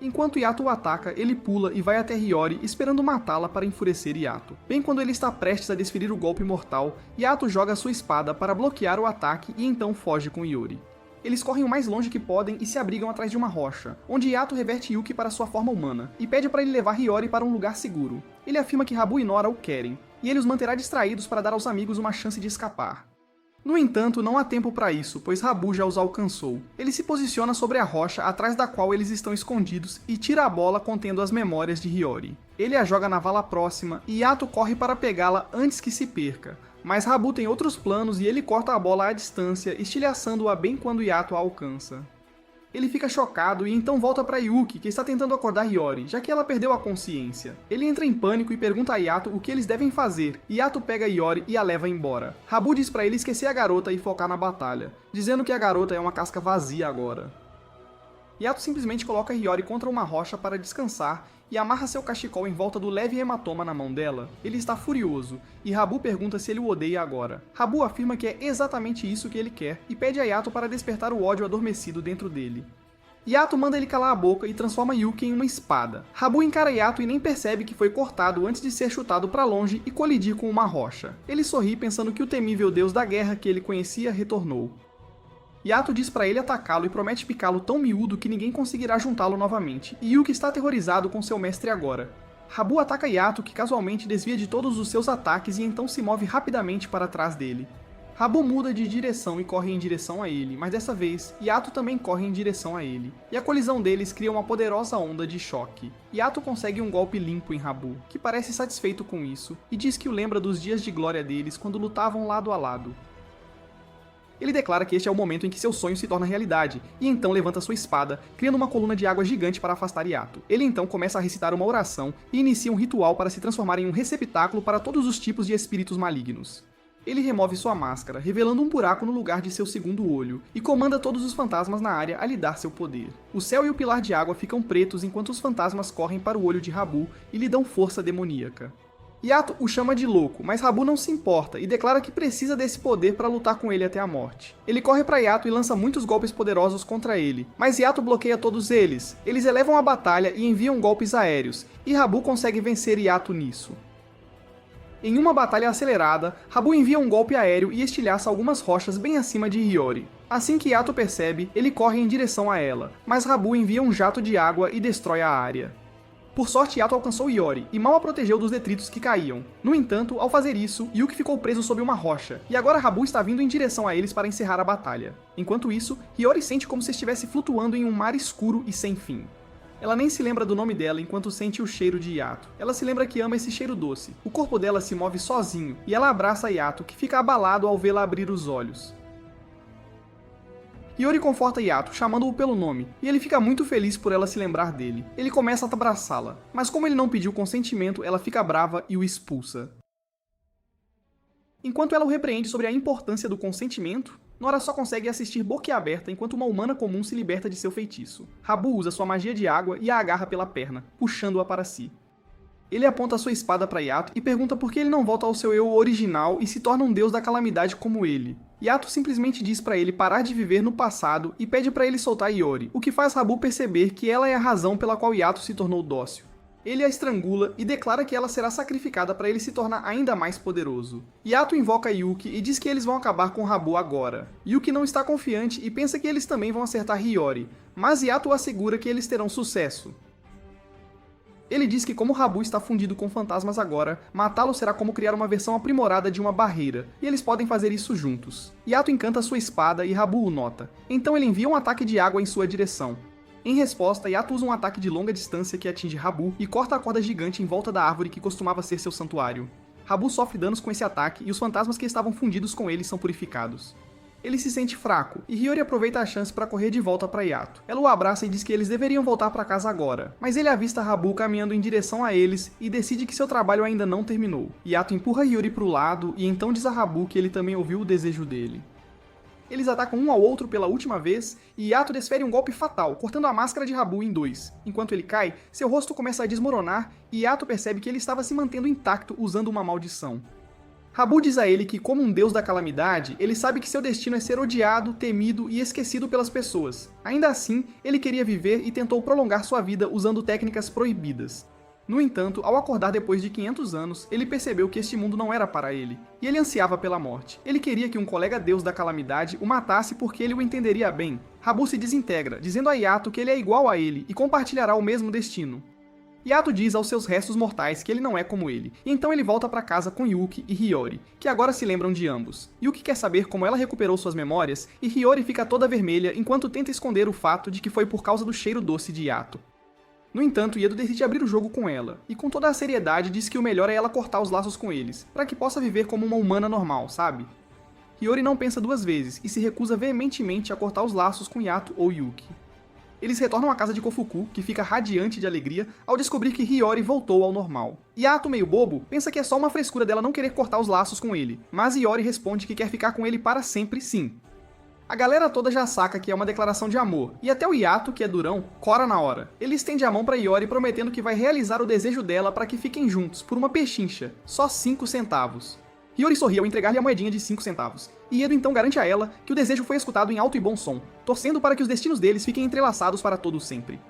Enquanto Yato o ataca, ele pula e vai até Hiyori esperando matá-la para enfurecer Yato. Bem quando ele está prestes a desferir o golpe mortal, Yato joga sua espada para bloquear o ataque e então foge com Hiyori. Eles correm o mais longe que podem e se abrigam atrás de uma rocha, onde Yato reverte Yuki para sua forma humana, e pede para ele levar Hiyori para um lugar seguro. Ele afirma que Rabu e Nora o querem, e ele os manterá distraídos para dar aos amigos uma chance de escapar. No entanto, não há tempo para isso, pois Rabu já os alcançou. Ele se posiciona sobre a rocha atrás da qual eles estão escondidos e tira a bola contendo as memórias de Hiyori. Ele a joga na vala próxima e Yato corre para pegá-la antes que se perca. Mas Rabu tem outros planos e ele corta a bola à distância, estilhaçando-a bem quando Yato a alcança. Ele fica chocado e então volta para Yuki, que está tentando acordar Hiyori, já que ela perdeu a consciência. Ele entra em pânico e pergunta a Yato o que eles devem fazer, e Yato pega Hiyori e a leva embora. Habu diz para ele esquecer a garota e focar na batalha, dizendo que a garota é uma casca vazia agora. Yato simplesmente coloca Hiyori contra uma rocha para descansar e amarra seu cachecol em volta do leve hematoma na mão dela. Ele está furioso, e Habu pergunta se ele o odeia agora. Habu afirma que é exatamente isso que ele quer, e pede a Yato para despertar o ódio adormecido dentro dele. Yato manda ele calar a boca e transforma Yuki em uma espada. Habu encara Yato e nem percebe que foi cortado antes de ser chutado para longe e colidir com uma rocha. Ele sorri pensando que o temível deus da guerra que ele conhecia retornou. Yato diz para ele atacá-lo e promete picá-lo tão miúdo que ninguém conseguirá juntá-lo novamente, e Yuki está aterrorizado com seu mestre agora. Habu ataca Yato, que casualmente desvia de todos os seus ataques e então se move rapidamente para trás dele. Habu muda de direção e corre em direção a ele, mas dessa vez, Yato também corre em direção a ele, e a colisão deles cria uma poderosa onda de choque. Yato consegue um golpe limpo em Habu, que parece satisfeito com isso, e diz que o lembra dos dias de glória deles quando lutavam lado a lado. Ele declara que este é o momento em que seu sonho se torna realidade, e então levanta sua espada, criando uma coluna de água gigante para afastar Yato. Ele então começa a recitar uma oração e inicia um ritual para se transformar em um receptáculo para todos os tipos de espíritos malignos. Ele remove sua máscara, revelando um buraco no lugar de seu segundo olho, e comanda todos os fantasmas na área a lhe dar seu poder. O céu e o pilar de água ficam pretos enquanto os fantasmas correm para o olho de Habu e lhe dão força demoníaca. Yato o chama de louco, mas Habu não se importa e declara que precisa desse poder para lutar com ele até a morte. Ele corre para Yato e lança muitos golpes poderosos contra ele, mas Yato bloqueia todos eles. Eles elevam a batalha e enviam golpes aéreos, e Habu consegue vencer Yato nisso. Em uma batalha acelerada, Habu envia um golpe aéreo e estilhaça algumas rochas bem acima de Hiyori. Assim que Yato percebe, ele corre em direção a ela, mas Habu envia um jato de água e destrói a área. Por sorte, Yato alcançou Hiyori e mal a protegeu dos detritos que caíam. No entanto, ao fazer isso, Yuki ficou preso sob uma rocha, e agora Habu está vindo em direção a eles para encerrar a batalha. Enquanto isso, Hiyori sente como se estivesse flutuando em um mar escuro e sem fim. Ela nem se lembra do nome dela enquanto sente o cheiro de Yato. Ela se lembra que ama esse cheiro doce. O corpo dela se move sozinho, e ela abraça Yato, que fica abalado ao vê-la abrir os olhos. Hiyori conforta Yato, chamando-o pelo nome, e ele fica muito feliz por ela se lembrar dele. Ele começa a abraçá-la, mas como ele não pediu consentimento, ela fica brava e o expulsa. Enquanto ela o repreende sobre a importância do consentimento, Nora só consegue assistir boquiaberta enquanto uma humana comum se liberta de seu feitiço. Habu usa sua magia de água e a agarra pela perna, puxando-a para si. Ele aponta sua espada para Yato e pergunta por que ele não volta ao seu eu original e se torna um deus da calamidade como ele. Yato simplesmente diz para ele parar de viver no passado e pede para ele soltar Hiyori, o que faz Habu perceber que ela é a razão pela qual Yato se tornou dócil. Ele a estrangula e declara que ela será sacrificada para ele se tornar ainda mais poderoso. Yato invoca Yuki e diz que eles vão acabar com Habu agora. Yuki não está confiante e pensa que eles também vão acertar Hiyori, mas Yato assegura que eles terão sucesso. Ele diz que como Habu está fundido com fantasmas agora, matá-lo será como criar uma versão aprimorada de uma barreira, e eles podem fazer isso juntos. Yato encanta sua espada e Habu o nota. Então ele envia um ataque de água em sua direção. Em resposta, Yato usa um ataque de longa distância que atinge Habu e corta a corda gigante em volta da árvore que costumava ser seu santuário. Habu sofre danos com esse ataque e os fantasmas que estavam fundidos com ele são purificados. Ele se sente fraco, e Hiyori aproveita a chance para correr de volta para Yato. Ela o abraça e diz que eles deveriam voltar para casa agora, mas ele avista Habu caminhando em direção a eles e decide que seu trabalho ainda não terminou. Yato empurra Hiyori para o lado e então diz a Habu que ele também ouviu o desejo dele. Eles atacam um ao outro pela última vez, e Yato desfere um golpe fatal, cortando a máscara de Habu em dois. Enquanto ele cai, seu rosto começa a desmoronar e Yato percebe que ele estava se mantendo intacto usando uma maldição. Habu diz a ele que, como um deus da calamidade, ele sabe que seu destino é ser odiado, temido e esquecido pelas pessoas. Ainda assim, ele queria viver e tentou prolongar sua vida usando técnicas proibidas. No entanto, ao acordar depois de 500 anos, ele percebeu que este mundo não era para ele, e ele ansiava pela morte. Ele queria que um colega deus da calamidade o matasse porque ele o entenderia bem. Habu se desintegra, dizendo a Yato que ele é igual a ele e compartilhará o mesmo destino. Yato diz aos seus restos mortais que ele não é como ele, e então ele volta para casa com Yuki e Hiyori, que agora se lembram de ambos. Yuki quer saber como ela recuperou suas memórias, e Hiyori fica toda vermelha enquanto tenta esconder o fato de que foi por causa do cheiro doce de Yato. No entanto, Iedo decide abrir o jogo com ela, e com toda a seriedade diz que o melhor é ela cortar os laços com eles, para que possa viver como uma humana normal, sabe? Hiyori não pensa duas vezes, e se recusa veementemente a cortar os laços com Yato ou Yuki. eles retornam à casa de Kofuku, que fica radiante de alegria ao descobrir que Hiyori voltou ao normal. Yato, meio bobo, pensa que é só uma frescura dela não querer cortar os laços com ele, mas Hiyori responde que quer ficar com ele para sempre sim. A galera toda já saca que é uma declaração de amor, e até o Yato, que é durão, cora na hora. Ele estende a mão pra Hiyori prometendo que vai realizar o desejo dela para que fiquem juntos, por uma pechincha, só 5 centavos. Hiyori sorri ao entregar-lhe a moedinha de 5 centavos, e Edo então garante a ela que o desejo foi escutado em alto e bom som, torcendo para que os destinos deles fiquem entrelaçados para todo sempre.